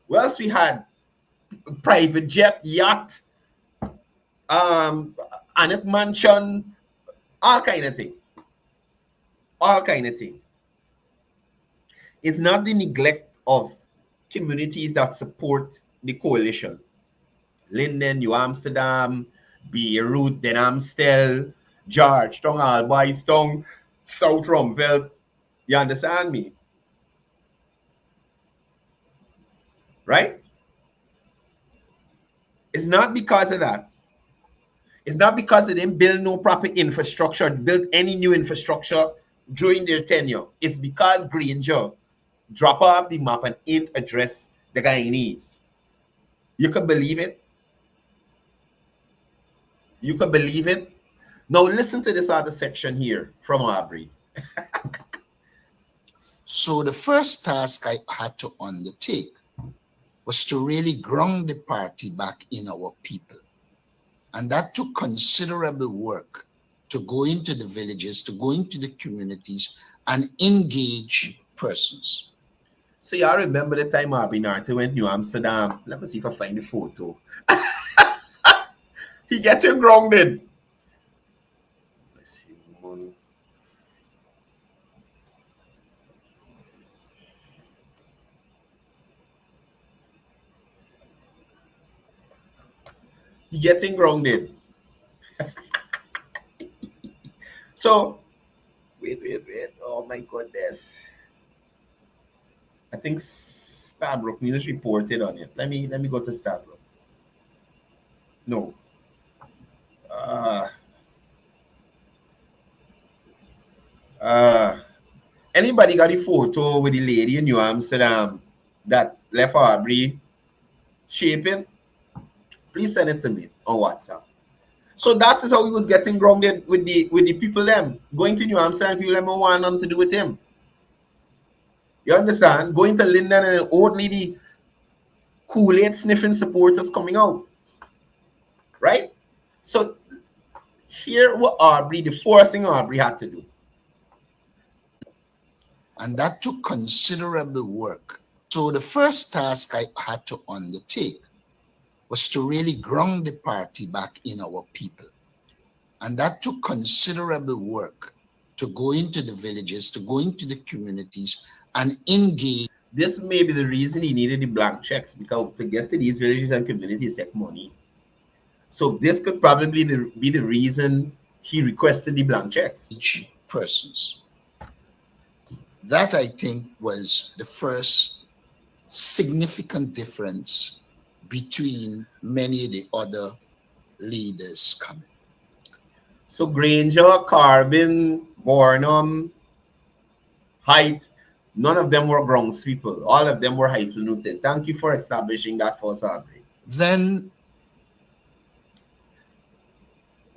What else we had? Private jet, yacht, Annette Mansion, all kind of thing. All kind of thing. It's not the neglect of communities that support the coalition. Linden, New Amsterdam, Beirut, Den Amstel, Georgetown, Albistown, South Rumveld. You understand me? Right? It's not because of that. It's not because they didn't build no proper infrastructure, build any new infrastructure during their tenure. It's because Granger dropped off the map and ain't address the Guyanese. You can believe it. You can believe it. Now listen to this other section here from Aubrey. So the first task I had to undertake was to really ground the party back in our people. And that took considerable work to go into the villages, to go into the communities and engage persons. So y'all remember the time Aubrey Norton went to New Amsterdam? Let me see if I find the photo. He getting grounded. Let's see. He getting grounded. So, wait. Oh my goodness. I think Stabrook News reported on it. Let me go to Stabrook. No. Anybody got a photo with the lady in New Amsterdam that left Aubrey shaping? Please send it to me on WhatsApp. So that is how he was getting grounded with the people them. Going to New Amsterdam, people them want nothing to do with him. You understand? Going to Linden and an old lady Kool-Aid sniffing supporters coming out. Right? So here what Aubrey, the first thing Aubrey had to do. And that took considerable work. So the first task I had to undertake was to really ground the party back in our people. And that took considerable work to go into the villages, to go into the communities and engage. This may be the reason he needed the blank checks, because to get to these villages and communities take money. So this could probably be the reason he requested the blank checks. Persons. That, I think, was the first significant difference between many of the other leaders coming. So Granger, Carbon, Bornum, Height, none of them were ground sweeper. All of them were highfalutin. Thank you for establishing that for us, Aubrey. Then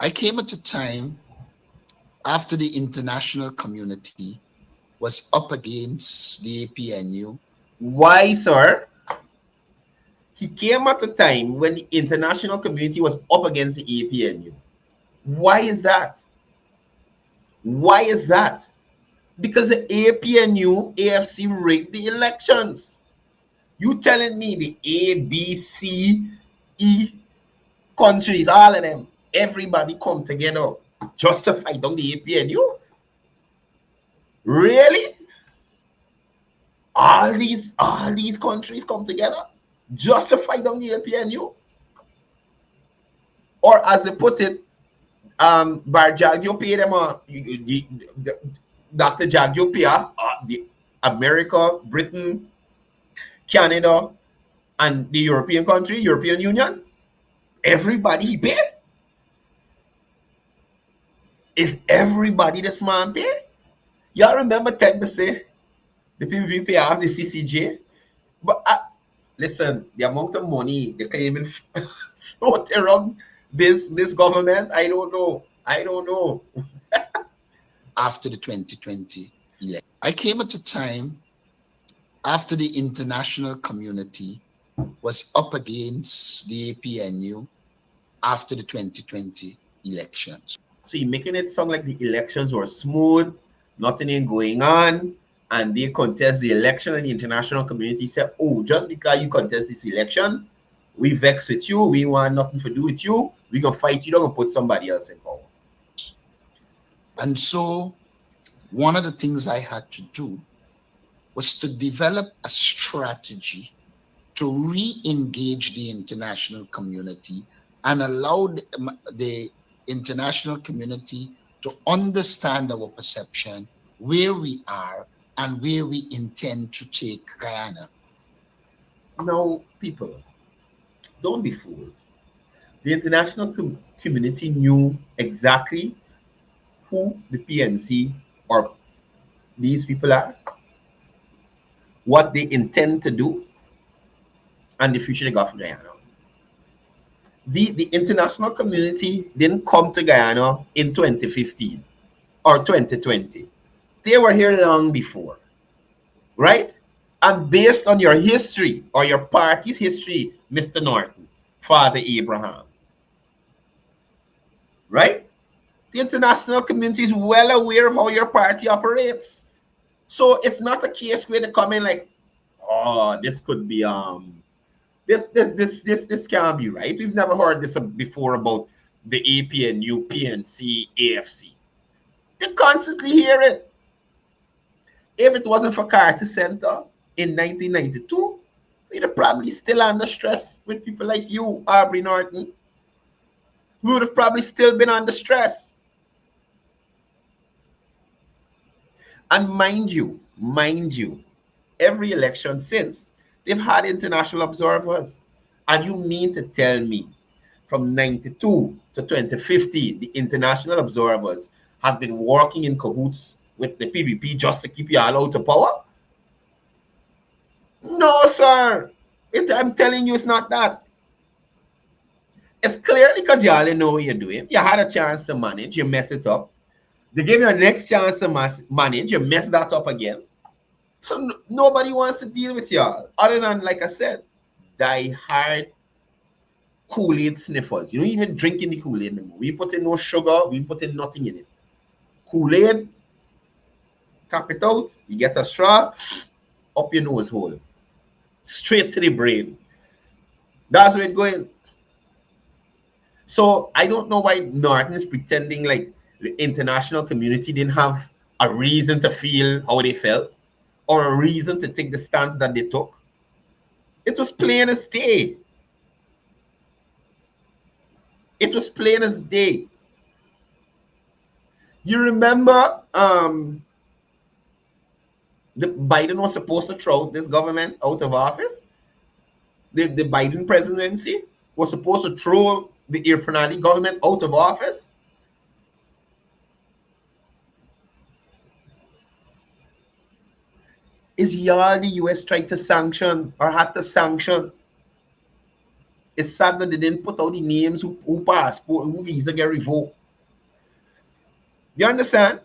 I came at a time after the international community was up against the APNU. Why, sir? He came at a time when the international community was up against the APNU. Why is that? Why is that? Because the APNU, AFC rigged the elections. You telling me the A, B, C, E countries, all of them, everybody come together just to fight on the APNU? Really? All these countries come together just to fight on the APNU? Or as they put it, Barjagio pay them Dr. Jagjo pay the America, Britain, Canada, and the European country, European Union. Everybody he pay? Is everybody this man pay? Y'all remember Ted to say the PVP pay off the CCJ? But listen, the amount of money they can even float around this government, I don't know. After the 2020 election, I came at a time after the international community was up against the APNU after the 2020 elections. So you're making it sound like the elections were smooth, nothing ain't going on, and they contest the election, and the international community said, oh, just because you contest this election, we vex with you, we want nothing to do with you, we gonna fight you, don't gonna put somebody else in power. And so one of the things I had to do was to develop a strategy to re-engage the international community and allow the international community to understand our perception, where we are, and where we intend to take Guyana. Now, people, don't be fooled. The international community knew exactly who the PNC or these people are, what they intend to do, and the future they got for Guyana. The international community didn't come to Guyana in 2015 or 2020. They were here long before, right? And based on your history or your party's history, Mr. Norton, Father Abraham, right? The international community is well aware of how your party operates. So it's not a case where they come in like, oh, this could be this can't be right. We've never heard this before about the APNU, PNC, AFC. They constantly hear it. If it wasn't for Carter Center in 1992, we'd have probably still under stress with people like you, Aubrey Norton. We would have probably still been under stress. And mind you, every election since, they've had international observers. And you mean to tell me from 92 to 2015, the international observers have been working in cahoots with the PVP just to keep you all out of power? No, sir. I'm telling you, it's not that. It's clearly because you all know what you're doing. You had a chance to manage, you mess it up. They give you a next chance to manage, you mess that up again. So nobody wants to deal with y'all, other than, like I said, die-hard Kool-Aid sniffers. You don't even drink in the Kool-Aid anymore. We put in no sugar, we put in nothing in it. Kool-Aid, tap it out, you get a straw, up your nose hole, straight to the brain. That's where it's going. So I don't know why Norton is pretending like the international community didn't have a reason to feel how they felt or a reason to take the stance that they took. It was plain as day. It was plain as day. You remember the Biden was supposed to throw this government out of office? The Biden presidency was supposed to throw the Irfan Ali government out of office. Is y'all the US tried to sanction or had to sanction? It's sad that they didn't put out the names who passport, who visa get revoked. You understand?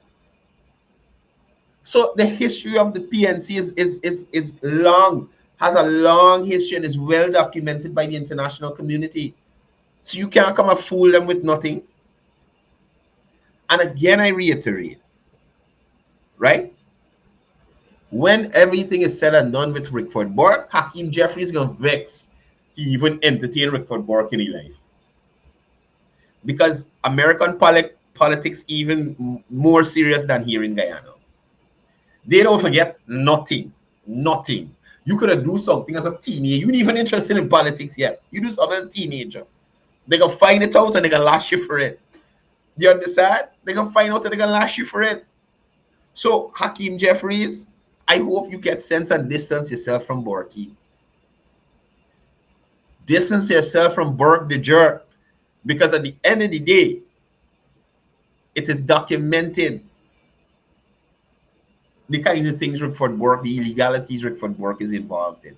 So the history of the PNC is long, has a long history and is well documented by the international community. So you can't come and fool them with nothing. And again, I reiterate, right? When everything is said and done with Rickford Burke, Hakeem Jeffrey is going to vex. He even entertained Rickford Burke in his life. Because American politics even more serious than here in Guyana. They don't forget nothing. Nothing. You could have do something as a teenager. You weren't even interested in politics yet. You do something as a teenager. They're going to find it out and they're going to lash you for it. Do you understand? They're going to find out and they're going to lash you for it. So, Hakeem Jeffries, I hope you get sense and distance yourself from Borky. Distance yourself from Burke the jerk. Because at the end of the day, it is documented the kinds of things Rickford Burke, the illegalities Rickford Burke is involved in.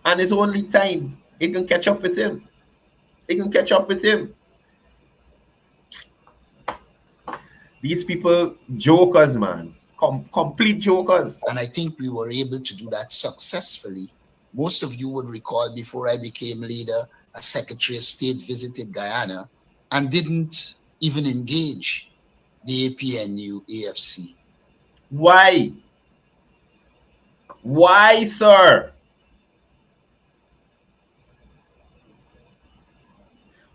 And it's only time it can catch up with him. It can catch up with him. These people, jokers, man. Complete jokers. And I think we were able to do that successfully. Most of you would recall before I became leader, a Secretary of State visited Guyana and didn't even engage the APNU AFC. Why? Why, sir?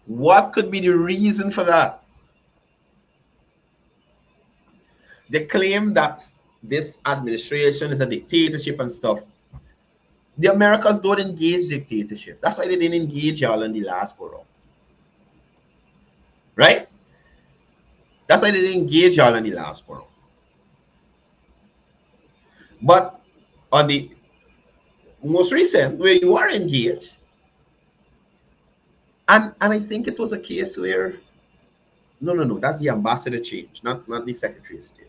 What could be the reason for that? They claim that this administration is a dictatorship and stuff. The Americans don't engage dictatorship. That's why they didn't engage y'all in the last go-round. Right? That's why they didn't engage y'all in the last go-round. But on the most recent, where you are engaged, and I think it was a case where, no, that's the ambassador change, not the Secretary of State.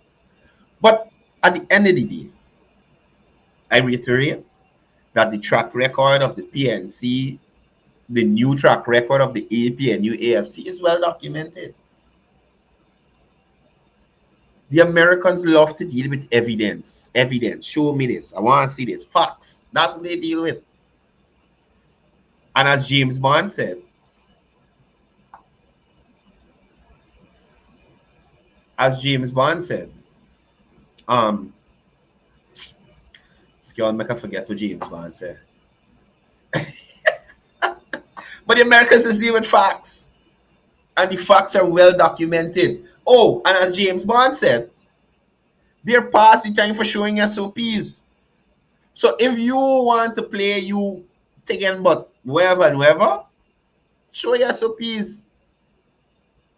But at the end of the day, I reiterate that the track record of the PNC, the new track record of the APNU AFC is well documented. The Americans love to deal with evidence. Evidence. Show me this. I want to see this. Facts. That's what they deal with. And as James Bond said, Y'all make I forget what James Bond said. But the Americans is dealing with facts. And the facts are well documented. Oh, and as James Bond said, they're past the time for showing SOPs. So if you want to play you taking but wherever and wherever, show your SOPs.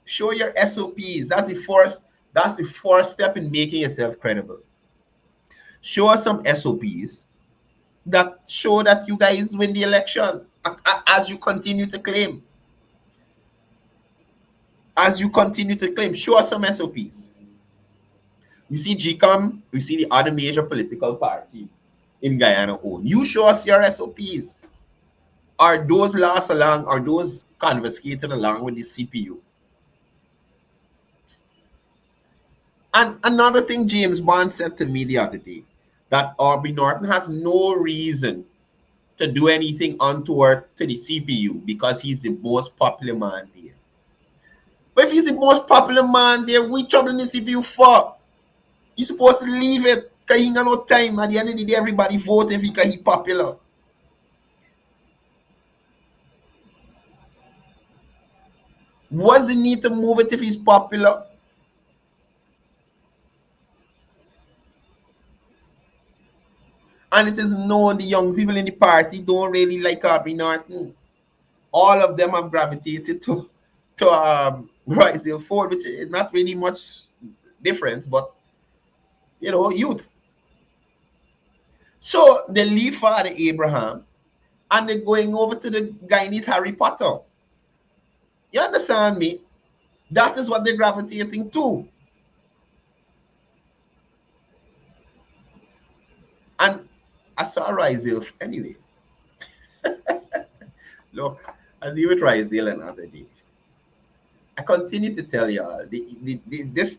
Show your SOPs. That's the first step in making yourself credible. Show us some SOPs that show that you guys win the election as you continue to claim. As you continue to claim, show us some SOPs. You see GCOM, you see the other major political party in Guyana own. You show us your SOPs. Are those last along, are those confiscated along with the CPU? And another thing James Bond said to me the other day, that Aubrey Norton has no reason to do anything untoward to the CPU because he's the most popular man there. But if he's the most popular man there, we troubling the CPU for? You're supposed to leave it because he ain't got no time. At the end of the day, everybody vote if he's popular. What's the need to move it if he's popular? And it is known the young people in the party don't really like Aubrey Norton. all of them have gravitated to Rice Ford, which is not really much difference, but you know, youth. So they leave Father Abraham and they're going over to the Guyanese Harry Potter. You understand me? That is what they're gravitating to. And I saw Rizal anyway. Look, I'll deal with Rizal another day. I continue to tell y'all this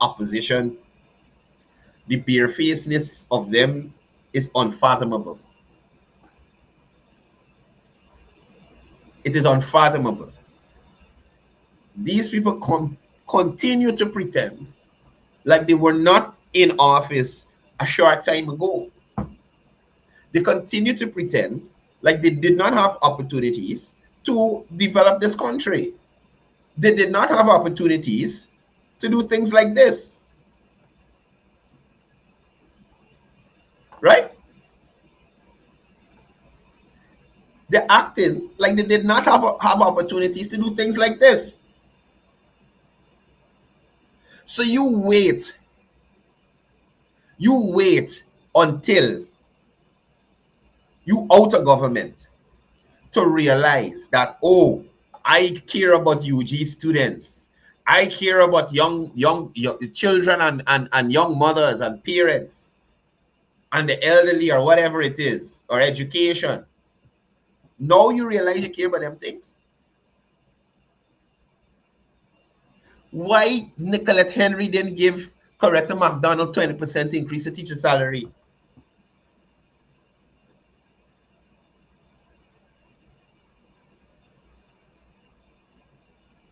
opposition, the barefacedness of them is unfathomable. It is unfathomable. These people continue to pretend like they were not in office a short time ago. They continue to pretend like they did not have opportunities to develop this country. They did not have opportunities to do things like this. Right? They're acting like they did not have opportunities to do things like this. So you wait until you out of government to realize that, oh, I care about UG students. I care about young children and young mothers and parents and the elderly or whatever it is, or education. Now you realize you care about them things. Why Nicolette Henry didn't give Coretta McDonald 20% increase in teacher salary?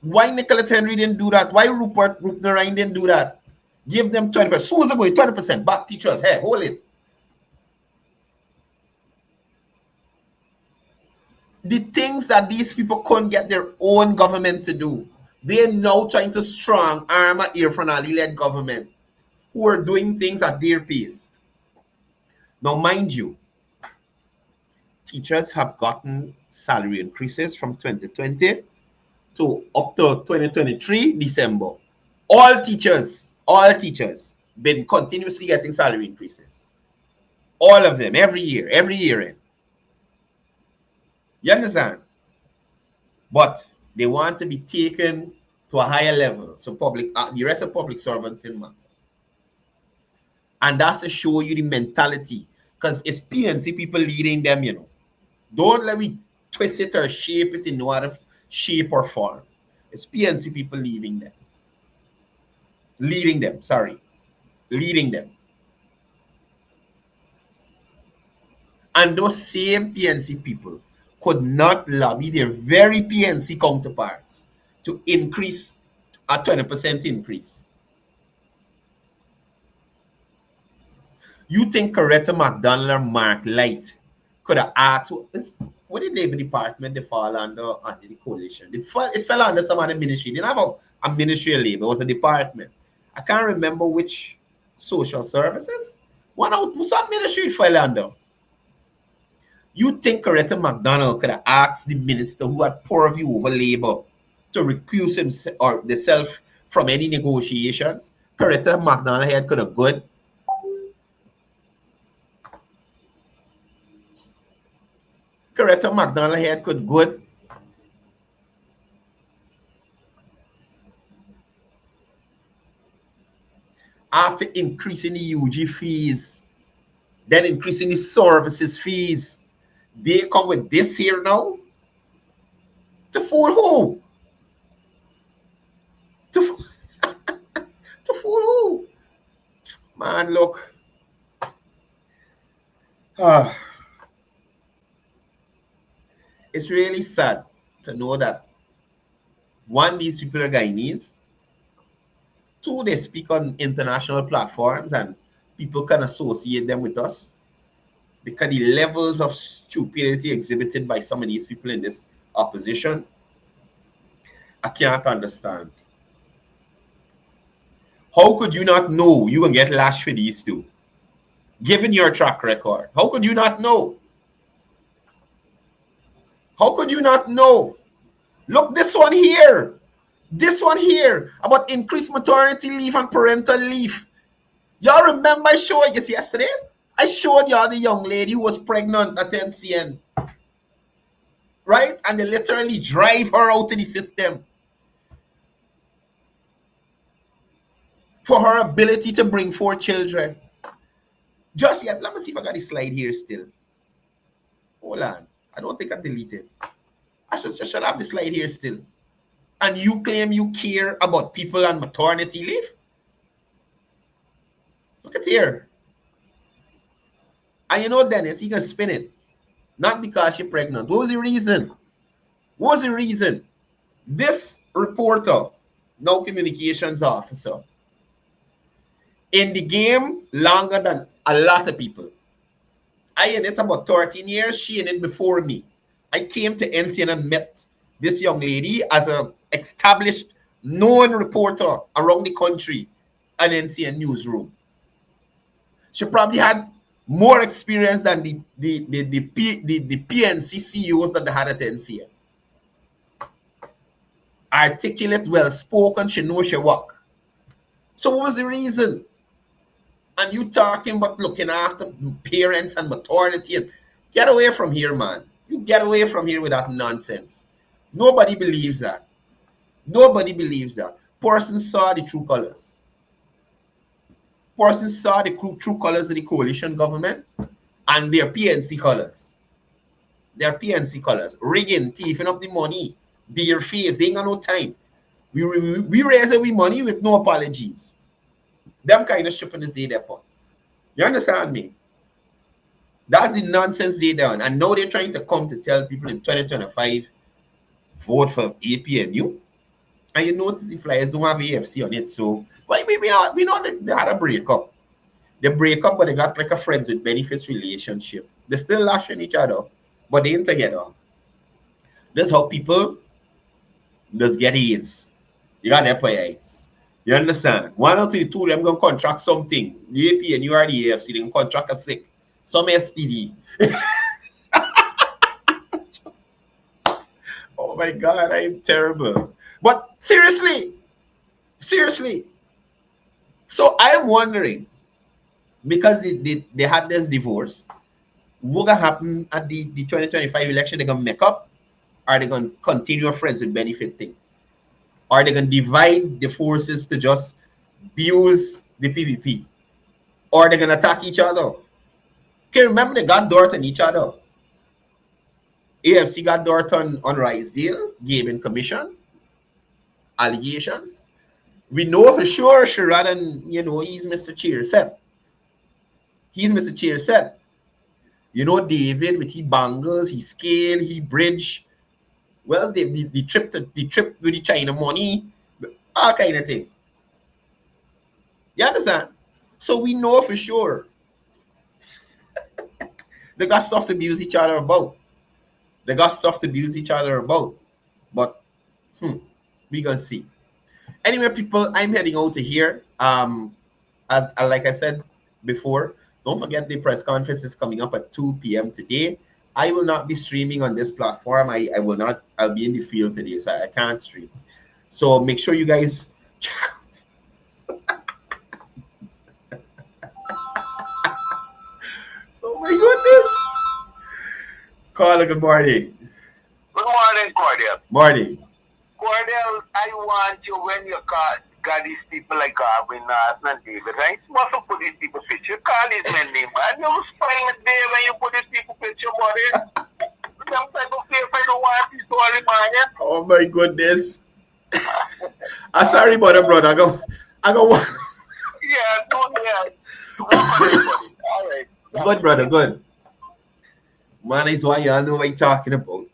Why Nicolette Henry didn't do that? Why Rupert Rupnarine didn't do that? Give them 20%. Susan going 20% back teachers. Hey, hold it. The things that these people couldn't get their own government to do, they're now trying to strong arm a Irfan Ali-led government who are doing things at their pace. Now, mind you, teachers have gotten salary increases from 2020 to up to 2023 December. All teachers been continuously getting salary increases. All of them, every year in. You understand? But they want to be taken to a higher level. So the rest of public servants didn't matter. And that's to show you the mentality. Because it's PNC people leading them, you know. Don't let me twist it or shape it in no other shape or form. It's PNC people leading them. Leading them. And those same PNC people could not lobby their very PNC counterparts to increase a 20% increase. You think Coretta McDonald or Mark Light could have asked, what did Labor Department they fall under the coalition? It fell under some other ministry. They didn't have a ministry of labor, it was a department. I can't remember which social services. Some ministry it fell under. You think Coretta McDonald could have asked the minister who had purview over labor to recuse himself or themselves from any negotiations? Coretta McDonald head could have good. Coretta McDonald head could good. After increasing the UG fees, then increasing the services fees, they come with this here now to fool who? To fool who? Man, look. It's really sad to know that one, these people are Guyanese. Two, they speak on international platforms and people can associate them with us. Because the levels of stupidity exhibited by some of these people in this opposition, I can't understand. How could you not know you can get lashed for these two? Given your track record, how could you not know? How could you not know? Look, this one here. This one here about increased maternity leave and parental leave. Y'all remember I showed you yesterday? I showed y'all the young lady who was pregnant at NCN. Right? And they literally drive her out of the system for her ability to bring 4 children. Just yet, let me see if I got the slide here still. Hold on. I don't think I deleted it. I should have the slide here still. And you claim you care about people on maternity leave? Look at here. And you know, Dennis, he can spin it. Not because you're pregnant. What was the reason? What was the reason? This reporter, now communications officer, in the game longer than a lot of people. I in it about 13 years. She in it before me. I came to NTN and met this young lady as a established, known reporter around the country at NCN newsroom. She probably had more experience than the PNC CEOs that they had at NCN. Articulate, well-spoken, she knows she work. So what was the reason? And you talking about looking after parents and maternity, and get away from here, man. You get away from here with that nonsense. Nobody believes that. Nobody believes that. Person saw the true colors. Person saw the true colors of the coalition government and their PNC colors. Their PNC colors. Rigging, thieving up the money. Bare face. They ain't got no time. We raise our money with no apologies. Them kind of shipping is they there. You understand me? That's the nonsense they done. And now they're trying to come to tell people in 2025, vote for APNU. And you notice the Flyers don't have AFC on it. So, but we know that they had a breakup. They break up, but they got like a friends with benefits relationship. They're still lashing each other, but they ain't together. That's how people just get AIDS. You got AIDS. You understand? One out of the two of them going to contract something. The AP and you are the AFC, they can contract a sick. Some STD. Oh my God, I'm terrible. But seriously. So I'm wondering, because they had this divorce, what going to happen at the 2025 election? They're going to make up? Are they going to continue a friends with benefit thing? Are they going to divide the forces to just abuse the PVP? Or are they going to attack each other? Okay, remember they got dirt on each other. AFC got dirt on Risedale, gave in commission, allegations. We know for sure Sheridan, he's Mr. Cheerset. He's Mr. Cheerset. You know, David with he bangles, he scale, he bridge. Well, the trip with the China money, all kind of thing. You understand? So we know for sure. They got stuff to abuse each other about. But we gonna see. Anyway, people, I'm heading out to here. As like I said before, don't forget the press conference is coming up at 2 p.m. today. I will not be streaming on this platform. I will not. I'll be in the field today, so I can't stream. So make sure you guys check out. Oh my goodness. Carla, good morning. Good morning, Cordell. Morning. Cordell, I want you, when you got these people like Arvin and David, right? What's up with these people picture? Call his men name, man. You spying it there when you put these people picture, buddy. Sometimes I feel if I don't want this story, man. Oh my goodness. I'm sorry about it, brother. I go. Yeah, don't all right. Good, brother, good. Man, is why y'all know what you're talking about.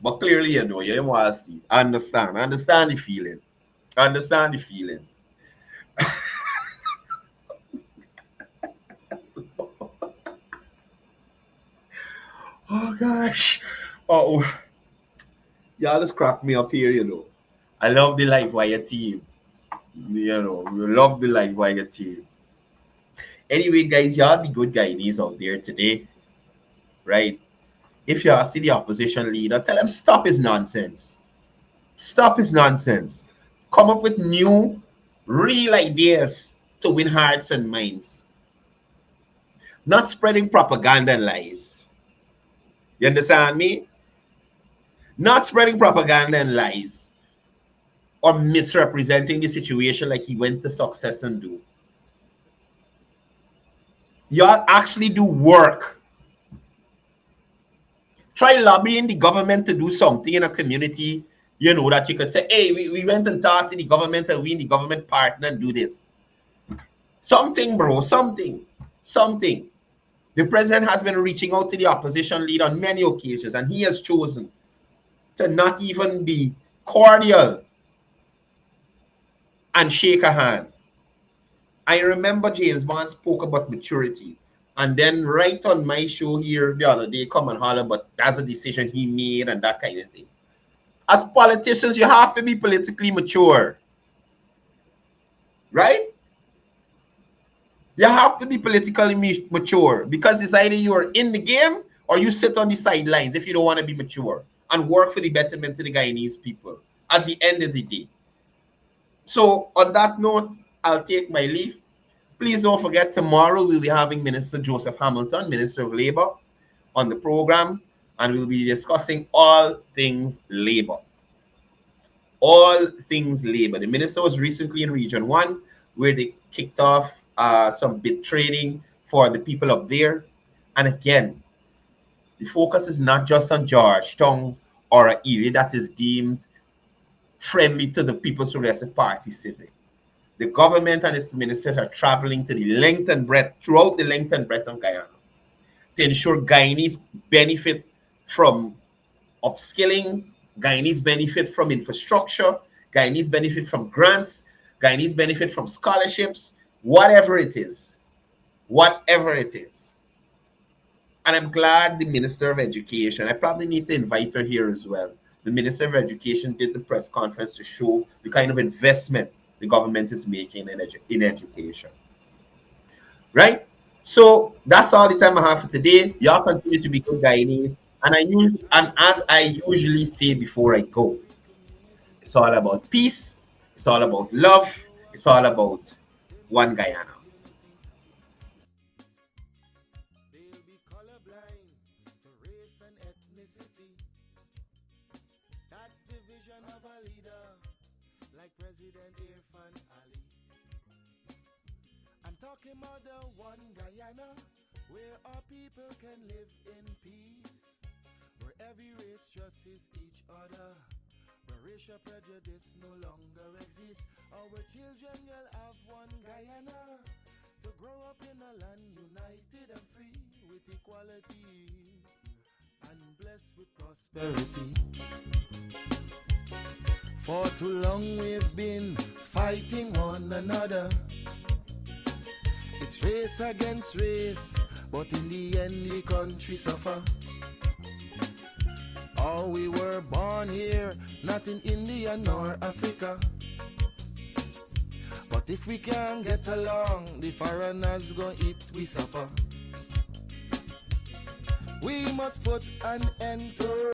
But clearly, you want to see. Understand the feeling. Oh gosh. Oh, y'all just crack me up here, I love the Livewire team. We love the Livewire team. Anyway, guys, y'all be good guys out there today, right? if you see the opposition leader, tell him stop his nonsense. Stop his nonsense. Come up with new, real ideas to win hearts and minds. Not spreading propaganda and lies. You understand me? Not spreading propaganda and lies or misrepresenting the situation like he went to success and do. Y'all actually do work. Try lobbying the government to do something in a community, you know, that you could say, hey, we went and talked to the government and we in the government partner and do this. Something, bro, something. The president has been reaching out to the opposition leader on many occasions, and he has chosen to not even be cordial and shake a hand. I remember James Bond spoke about maturity, and then right on my show here the other day, come and holler, but that's a decision he made and that kind of thing. As politicians, you have to be politically mature, right? You have to be politically mature, because it's either you're in the game or you sit on the sidelines if you don't want to be mature and work for the betterment of the Guyanese people at the end of the day. So on that note, I'll take my leave. Please don't forget, tomorrow we'll be having Minister Joseph Hamilton, Minister of Labor, on the program, and we'll be discussing all things labor. All things labor. The minister was recently in Region 1, where they kicked off some bid trading for the people up there. And again, the focus is not just on Georgetown or an area that is deemed friendly to the People's Progressive Party civic. The government and its ministers are traveling to the length and breadth, throughout the length and breadth of Guyana, to ensure Guyanese benefit from upskilling, Guyanese benefit from infrastructure, Guyanese benefit from grants, Guyanese benefit from scholarships, whatever it is. Whatever it is. And I'm glad the Minister of Education, I probably need to invite her here as well. The Minister of Education did the press conference to show the kind of investment the government is making in education. Right? So that's all the time I have for today. Y'all continue to be good Guyanese. And as I usually say before I go, it's all about peace. It's all about love. It's all about one Guyana. They'll be colorblind to race and ethnicity. That's the vision of a leader like President Irfan Ali. I'm talking about the one Guyana where our people can live in peace, where every race trusts each other, where racial prejudice no longer exists. Our children will have one Guyana to grow up in a land united and free with equality and blessed with prosperity. For too long we've been fighting one another. It's race against race, but in the end the country suffer. Oh, we were born here, not in India nor Africa. But if we can't get along, the foreigners gon' eat we suffer. We must put an end to